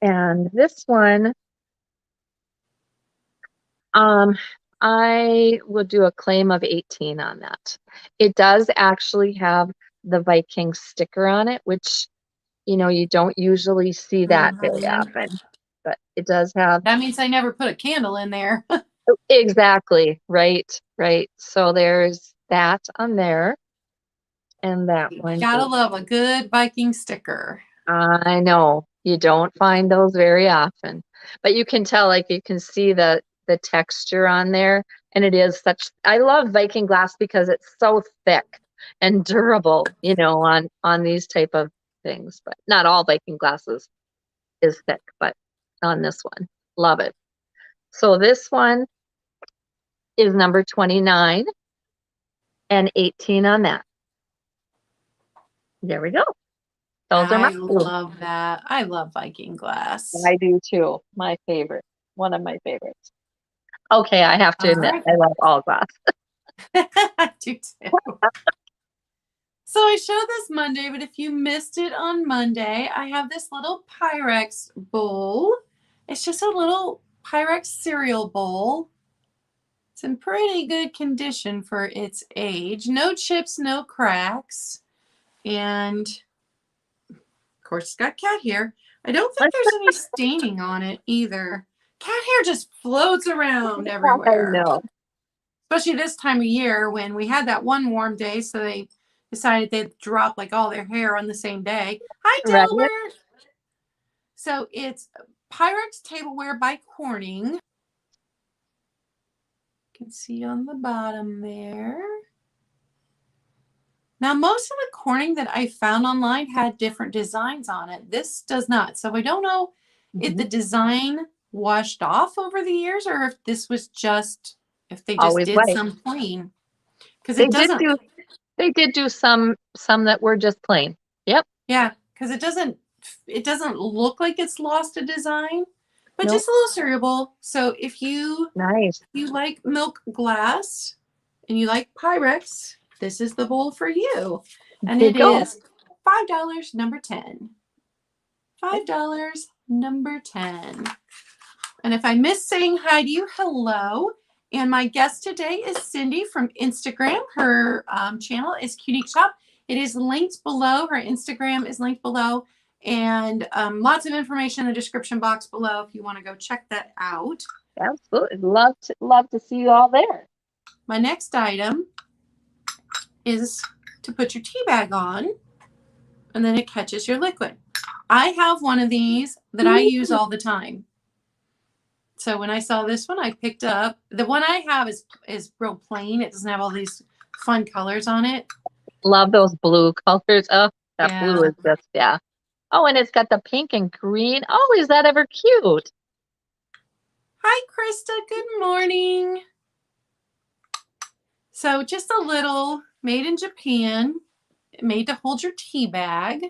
And this one, I will do a claim of 18 on that. It does actually have the Viking sticker on it, which, you know, you don't usually see that very often, but it does have. That means I never put a candle in there. Exactly, right. So there's that on there. And that one. Gotta love a good Viking sticker. I know, you don't find those very often, but you can tell, like you can see the texture on there, and it is such, I love Viking glass because it's so thick and durable, you know, on these type of things, but not all Viking glasses is thick, but on this one, love it. So this one is number 29 and 18 on that. There we go. Those are my two. Love that. I love Viking glass. I do too. My favorite. One of my favorites. Okay, I have to admit, I love all glass. I do too. So I showed this Monday, but if you missed it on Monday, I have this little Pyrex bowl. It's just a little Pyrex cereal bowl. It's in pretty good condition for its age. No chips, no cracks. And of course, it's got cat hair. I don't think there's any staining on it either. Cat hair just floats around everywhere. I know. Especially this time of year when we had that one warm day, so they decided they'd drop like all their hair on the same day. Hi, Delbert. Right. So it's Pyrex tableware by Corning. You can see on the bottom there. Now, most of the Corning that I found online had different designs on it. This does not. So I don't know if the design washed off over the years or if this was just, if they just did some plain. Because it doesn't. They did do some that were just plain. Yep. Yeah, because it doesn't look like it's lost a design, but just a little cereal bowl. So if you like milk glass and you like Pyrex, this is the bowl for you. And There you it go. is $5, number 10. $5, number 10. And if I miss saying hi to you, hello. And my guest today is Cindy from Instagram. Her channel is Q-Neek Shop. It is linked below. Her Instagram is linked below. And lots of information in the description box below if you want to go check that out. Absolutely. Love to see you all there. My next item is to put your tea bag on, and then it catches your liquid. I have one of these that I use all the time. So when I saw this one, I picked up. The one I have is real plain. It doesn't have all these fun colors on it. Love those blue colors. Oh, that Yeah. blue is just, yeah. Oh, and it's got the pink and green. Oh, is that ever cute? Hi, Krista. Good morning. So just a little made in Japan, made to hold your tea bag.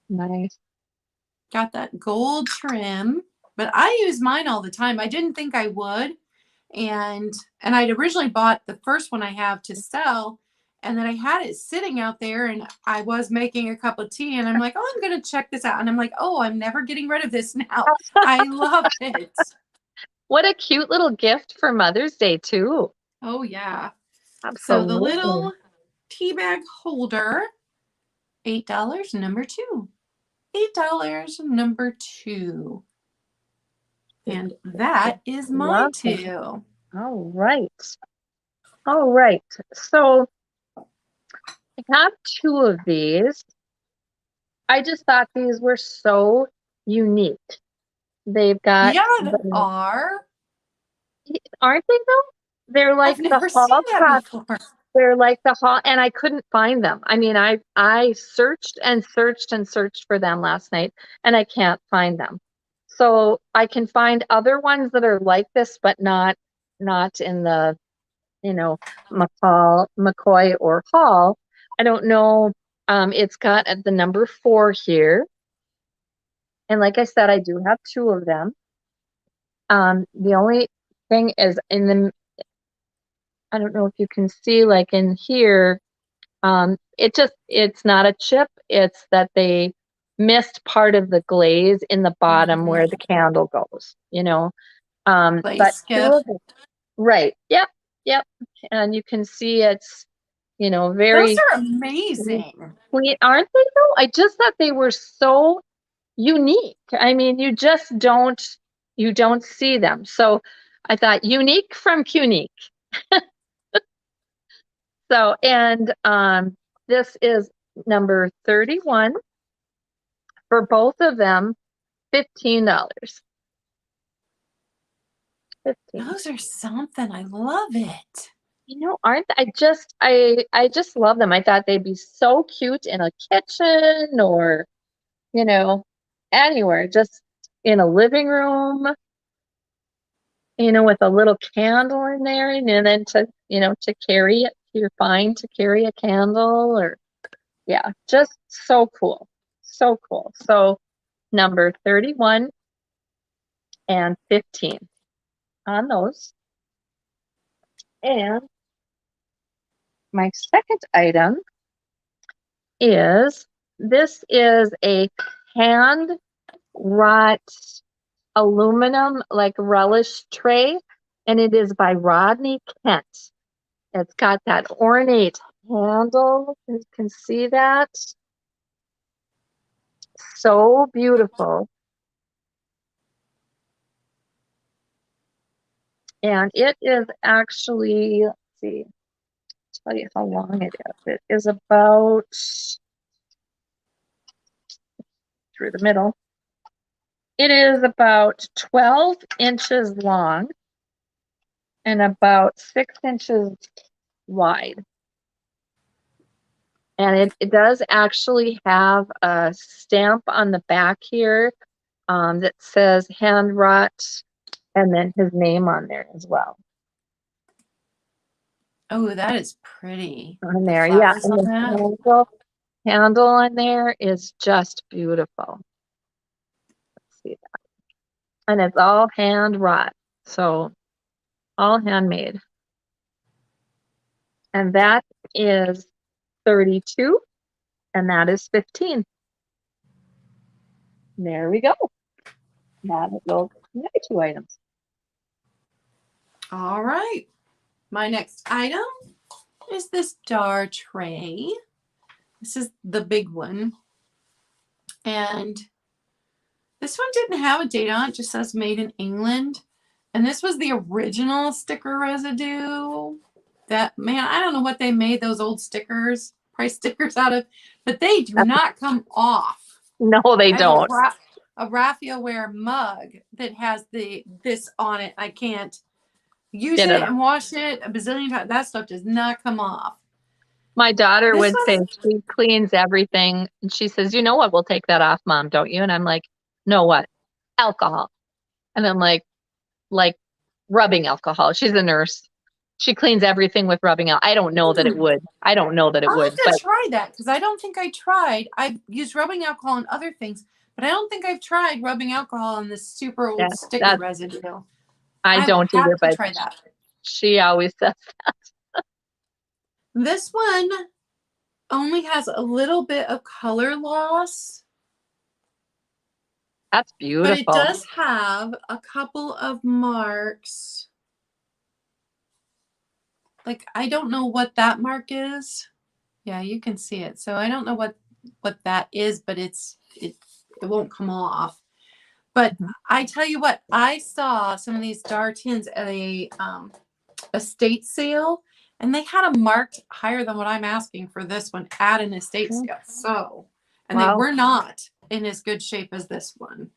Nice. Got that gold trim, but I use mine all the time. I didn't think I would. And I'd originally bought the first one I have to sell, and then I had it sitting out there, and I was making a cup of tea, and I'm like, oh, I'm going to check this out. And I'm like, oh, I'm never getting rid of this now. I love it. What a cute little gift for Mother's Day, too. Oh, yeah. So the Absolutely. little tea bag holder, $8, number 2. $8, number 2. And that is my Love it. 2. All right. All right. So I have 2 of these. I just thought these were so unique. They've got, Yeah, they are. aren't they though? They're like I've never the seen hall that before. They're like the hall, and I couldn't find them. I mean, I searched and searched and searched for them last night, and I can't find them. So I can find other ones that are like this, but not in the, McCoy or Hall. I don't know. It's got the number 4 here, and like I said, I do have 2 of them. The only thing is I don't know if you can see, like in here, it's not a chip. It's that they missed part of the glaze in the bottom where the candle goes, but skip. Right. Yep. And you can see it's, very Those are amazing. sweet, aren't they though? I just thought they were so unique. I mean, you don't see them. So I thought unique from Q-Neek. So, and this is number 31 for both of them, $15. 15. Those are something. I love it. Aren't I just love them. I thought they'd be so cute in a kitchen or, anywhere, just in a living room, with a little candle in there, and then to carry it. You're fine to carry a candle, or yeah, just so cool. So cool. So number 31 and 15 on those. And my second item is a hand wrought aluminum like relish tray, and it is by Rodney Kent. It's got that ornate handle. You can see that. So beautiful. And it is actually, let's see, tell you how long it is. It is about through the middle. It is about 12 inches long and about 6 inches wide. And it does actually have a stamp on the back here that says hand wrought, and then his name on there as well. Oh, that is pretty. On there, yeah. And the handle on there is just beautiful. Let's see that. And it's all hand wrought, so all handmade. And that is 32, and that is 15. There we go. Now we'll the other 2 items. All right. My next item is this dar tray. This is the big one. And this one didn't have a date on it. It just says made in England. And this was the original sticker residue. That, man, I don't know what they made those old stickers, price stickers out of, but they do not come off. No, they don't. A raffia-ware mug that has this on it. I can't use it and wash it a bazillion times. That stuff does not come off. My daughter would say she cleans everything. And she says, you know what? We'll take that off, Mom, don't you? And I'm like, no, what? Alcohol. And I'm like rubbing alcohol. She's a nurse. She cleans everything with rubbing alcohol. I don't know that it would. I don't know that it would. I'll have to try that because I don't think I tried. I've used rubbing alcohol on other things, but I don't think I've tried rubbing alcohol on this super old sticker residue. I don't either, but try that. She always says that. This one only has a little bit of color loss. That's beautiful. But it does have a couple of marks. Like, I don't know what that mark is. Yeah, you can see it. So I don't know what that is, but it won't come off. But I tell you what, I saw some of these dar tins at a estate sale, and they had a marked higher than what I'm asking for this one at an estate sale. So, and they were not in as good shape as this one.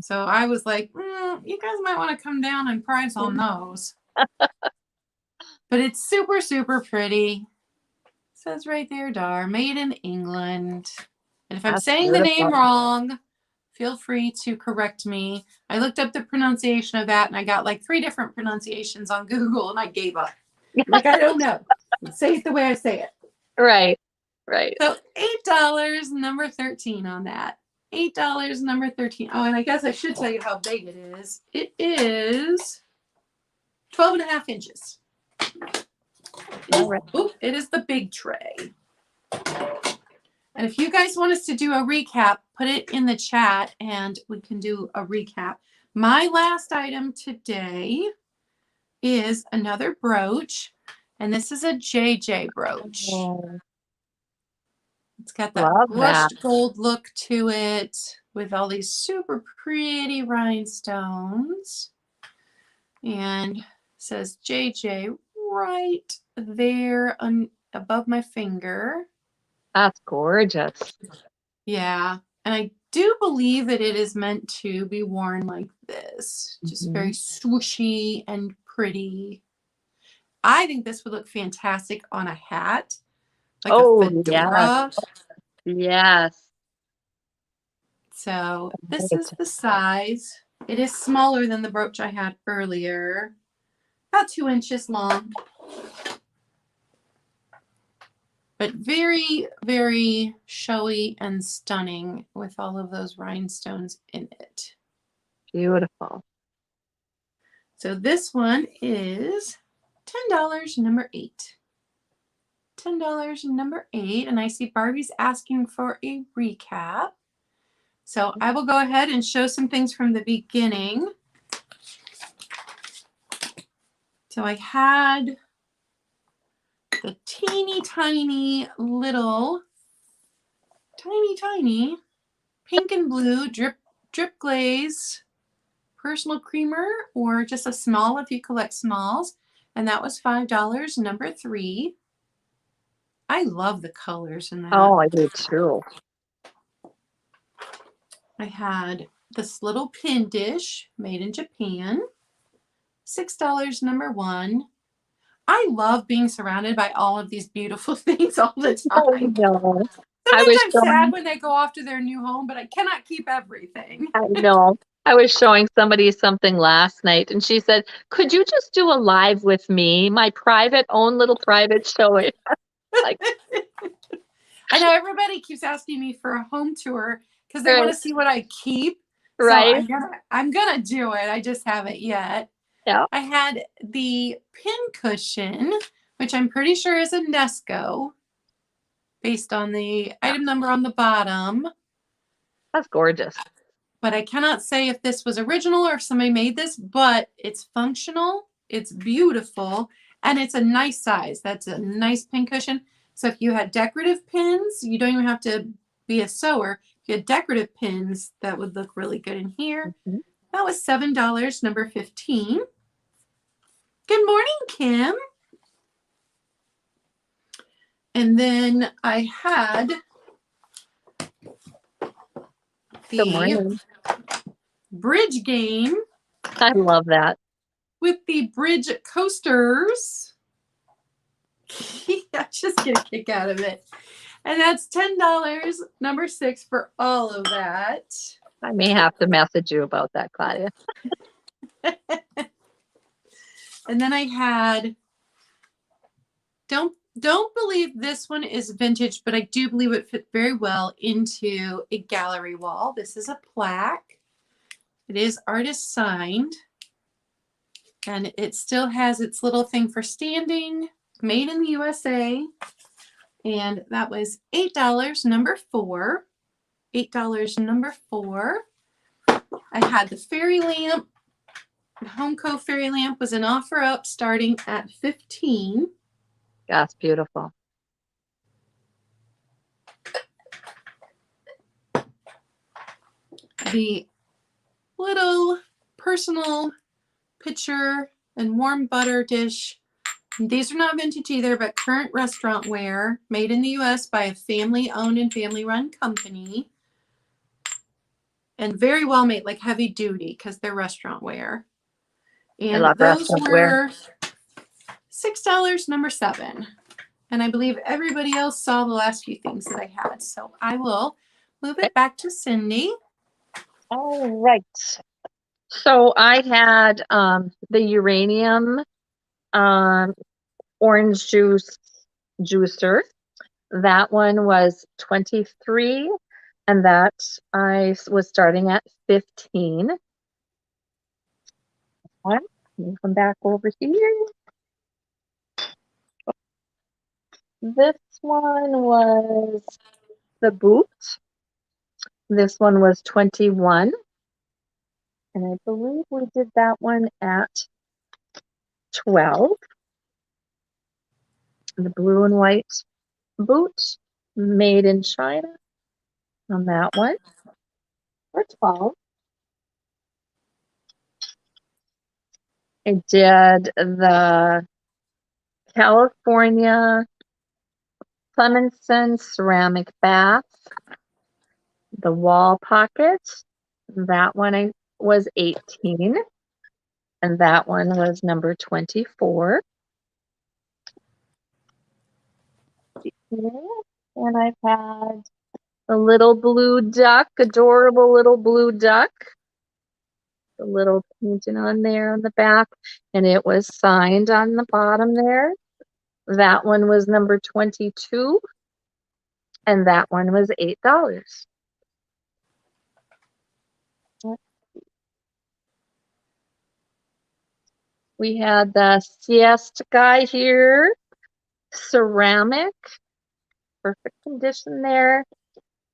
So I was like, you guys might want to come down and price on those. But it's super, super pretty. It says right there, dar, made in England. And if I'm saying the name wrong, feel free to correct me. I looked up the pronunciation of that, and I got like 3 different pronunciations on Google, and I gave up. Like, I don't know. Say it the way I say it. Right, right. So $8, number 13 on that. $8, number 13. Oh, and I guess I should tell you how big it is. It is 12.5 inches. Ooh, it is the big tray. And if you guys want us to do a recap, put it in the chat and we can do a recap. My last item today is another brooch, and this is a JJ brooch. Oh. It's got that brushed gold look to it with all these super pretty rhinestones. And it says JJ right there above my finger. That's gorgeous. Yeah. And I do believe that it is meant to be worn like this. Just very swooshy and pretty. I think this would look fantastic on a hat. Like a fedora. Yes. So this is the size. It is smaller than the brooch I had earlier. About 2 inches long. But very, very showy and stunning with all of those rhinestones in it. Beautiful. So this one is $10, number 8. $10, number 8. And I see Barbie's asking for a recap. So I will go ahead and show some things from the beginning. So I had the teeny tiny little tiny pink and blue drip glaze personal creamer, or just a small if you collect smalls, and that was $5, number 3. I love the colors in that. Oh, I do too. I had this little pin dish made in Japan, $6, number 1. I love being surrounded by all of these beautiful things all the time. Oh, no. Sometimes I'm sad when they go off to their new home, but I cannot keep everything. I know. I was showing somebody something last night, and she said, could you just do a live with me, my own little private showing? Like, I know everybody keeps asking me for a home tour because they want to see what I keep. Right. So I'm gonna do it. I just haven't yet. Yeah. I had the pin cushion which I'm pretty sure is a Nesco based on the item number on the bottom. That's gorgeous. But I cannot say if this was original or if somebody made this, but it's functional, it's beautiful, and it's a nice size. That's a nice pin cushion. So if you had decorative pins, you don't even have to be a sewer. If you had decorative pins, that would look really good in here. Mhm. That was $7, number 15. Good morning, Kim. And then I had Good the morning. bridge game I love that. with the bridge coasters. I just get a kick out of it. And that's $10, number 6 for all of that. I may have to message you about that, Claudia. And then I had, don't believe this one is vintage, but I do believe it fit very well into a gallery wall. This is a plaque. It is artist signed. And it still has its little thing for standing, made in the USA. And that was $8, number 4. $8, number 4. I had the fairy lamp. The Homeco fairy lamp was an offer up starting at $15. That's beautiful. The little personal pitcher and warm butter dish. These are not vintage either, but current restaurant ware, made in the US by a family owned and family run company. And very well made, like heavy duty, because they're restaurant ware. I And love those restaurant were ware. $6, number 7. And I believe everybody else saw the last few things that I had. So I will move it back to Cindy. All right. So I had the uranium orange juicer. That one was 23, and that I was starting at 15. One, come back over here. This one was the boot. This one was 21. And I believe we did that one at 12. The blue and white boot, made in China on that one for 12. I did the California Clemenson ceramic bath, the wall pocket. That one was 18, and that one was number 24. And I've had a little blue duck, adorable little blue duck. The little painting on there on the back, and it was signed on the bottom there. That one was number 22, and that one was $8. We had the siesta guy here, ceramic, perfect condition there,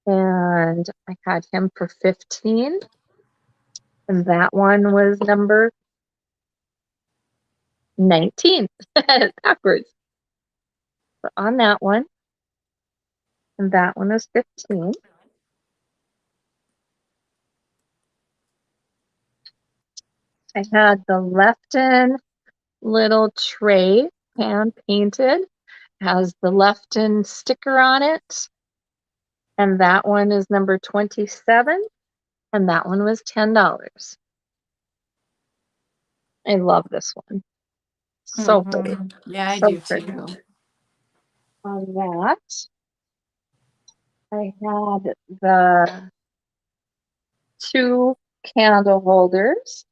and I had him for 15, and that one was number 19. Backwards. So on that one, and that one was 15. I had the Lefton little tray, hand painted, has the Lefton sticker on it, and that one is number 27, and that one was $10. I love this one. So pretty. Yeah, I So do pretty. too. On that, I had the 2 candle holders.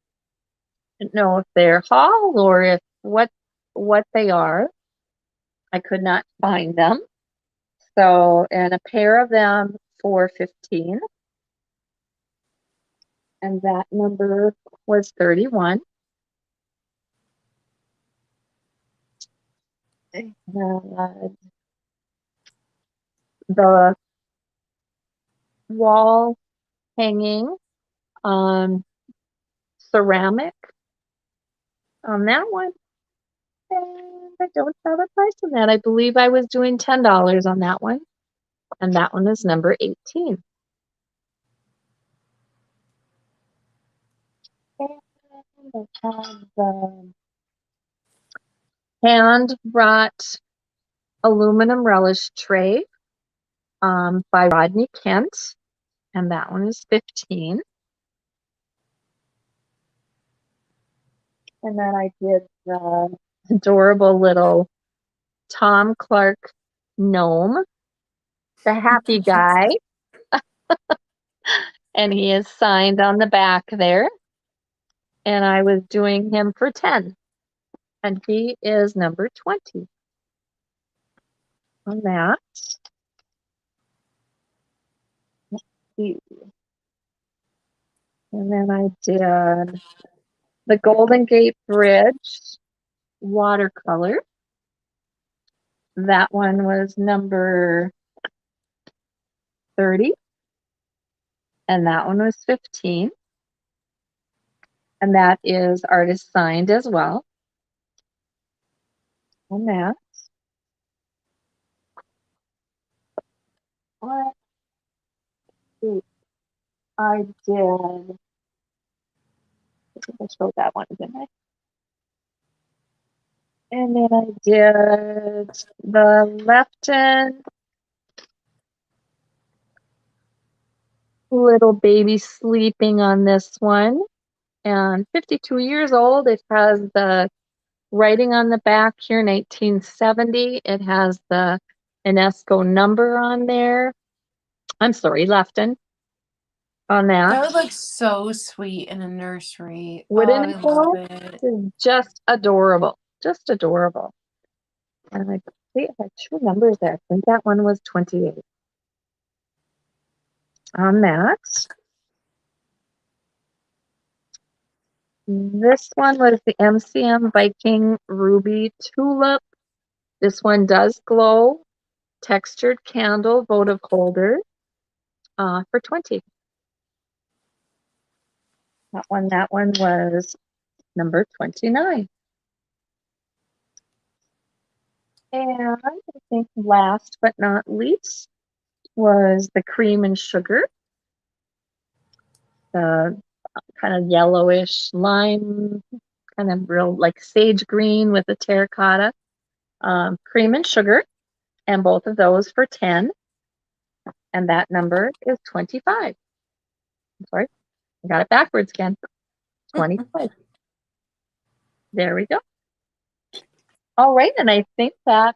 I don't know if they're haul or if what they are. I could not find them. So, and a pair of them for 15. And that number was 31. And the wall hanging ceramic on that one. And I don't have a price on that. I believe I was doing $10 on that one. And that one is number 18. And I have the hand brought aluminum relish tray by Rodney Kent. And that one is 15. And then I did the adorable little Tom Clark gnome, the happy guy. And he is signed on the back there. And I was doing him for 10. And he is number 20 on that. Let's see. And then I did the Golden Gate Bridge watercolor. That one was number 30. And that one was 15. And that is artist signed as well. On that. Let's see. I did. I showed that one, didn't I? And then I did the Lefton little baby sleeping on this one. And 52 years old. It has the writing on the back here, 1970. It has the UNESCO number on there. I'm sorry, Lefton on that. That would look so sweet in a nursery. Wooden I love quilt it. is just adorable. Just adorable. And I think I have two numbers there. I think that one was 28 on that. This one was the MCM Viking Ruby Tulip. This one does glow. Textured candle votive holder for 20. That one was number 29. And I think last but not least was the cream and sugar. The kind of yellowish lime, kind of real like sage green with a terracotta. Cream and sugar. And both of those for 10. And that number is 25. I'm sorry, I got it backwards again. 25. There we go. All right, and I think I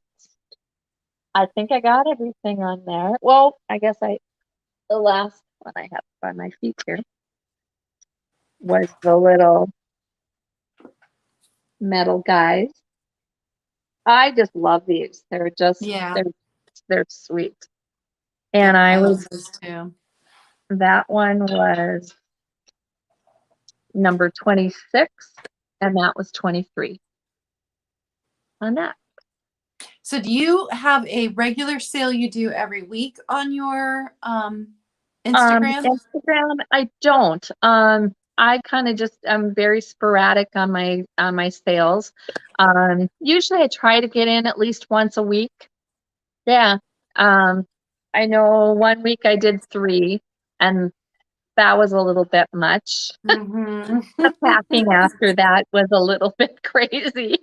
got everything on there. Well, I guess the last one I have on my feet here was the little metal guys. I just love these. They're just they're sweet. And I was those too. That one was number 26, and that was 23 on that. So do you have a regular sale you do every week on your Instagram? Instagram, I don't. I kind of just am very sporadic on my sales. Usually I try to get in at least once a week. Yeah. I know one week I did 3, and that was a little bit much. Mm-hmm. The packing after that was a little bit crazy.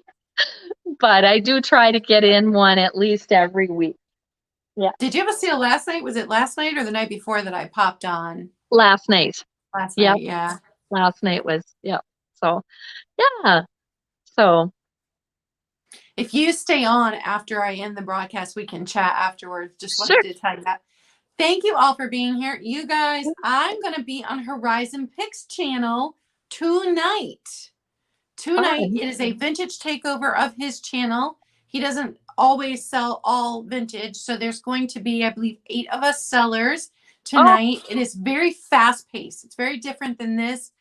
But I do try to get in one at least every week. Yeah. Did you have a sale last night? Was it last night or the night before that I popped on? Last night. Last night, yeah. Last night was, So, yeah. So. If you stay on after I end the broadcast, we can chat afterwards. Just wanted to tell you that. Thank you all for being here. You guys, I'm going to be on Horizon Picks channel tonight. It is a vintage takeover of his channel. He doesn't always sell all vintage. So there's going to be, I believe, 8 of us sellers tonight. It is very fast paced. It's very different than this.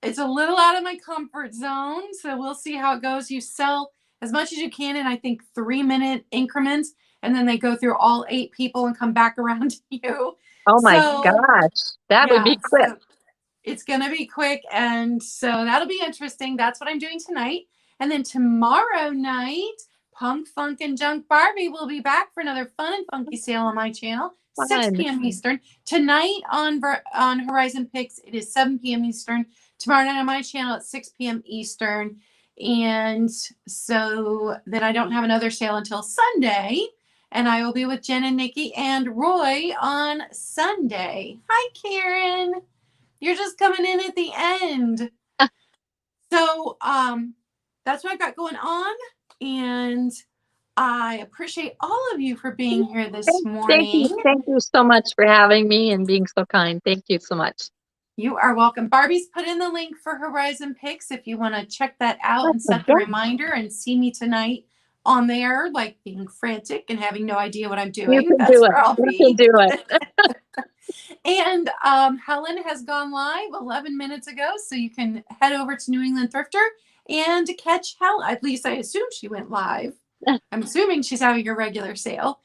It's a little out of my comfort zone. So we'll see how it goes. You sell as much as you can in, I think, 3-minute increments. And then they go through all 8 people and come back around to you. Oh my So gosh, that would yeah, be quick. so it's going to be quick. And so that'll be interesting. That's what I'm doing tonight. And then tomorrow night, Punk, Funk, and Junk Barbie will be back for another fun and funky sale on my channel, 6 Fun. p.m. Eastern. Tonight on Horizon Picks, it is 7 p.m. Eastern. Tomorrow night on my channel at 6 p.m. Eastern. And so then I don't have another sale until Sunday. And I will be with Jen and Nikki and Roy on Sunday. Hi, Karen. You're just coming in at the end. So that's what I've got going on. And I appreciate all of you for being here this morning. Thank you so much for having me and being so kind. Thank you so much. You are welcome. Barbie's put in the link for Horizon Picks if you want to check that out and set the reminder and see me tonight on there, like being frantic and having no idea what I'm doing. You can do it. You can do it. And Helen has gone live 11 minutes ago, so you can head over to New England Thrifter and catch Helen. At least I assume she went live. I'm assuming she's having a regular sale.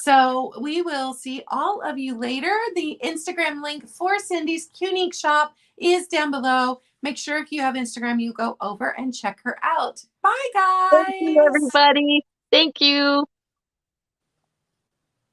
So we will see all of you later. The Instagram link for Cindy's Q-Neek Shop is down below. Make sure if you have Instagram, you go over and check her out. Bye, guys. Thank you, everybody. Thank you.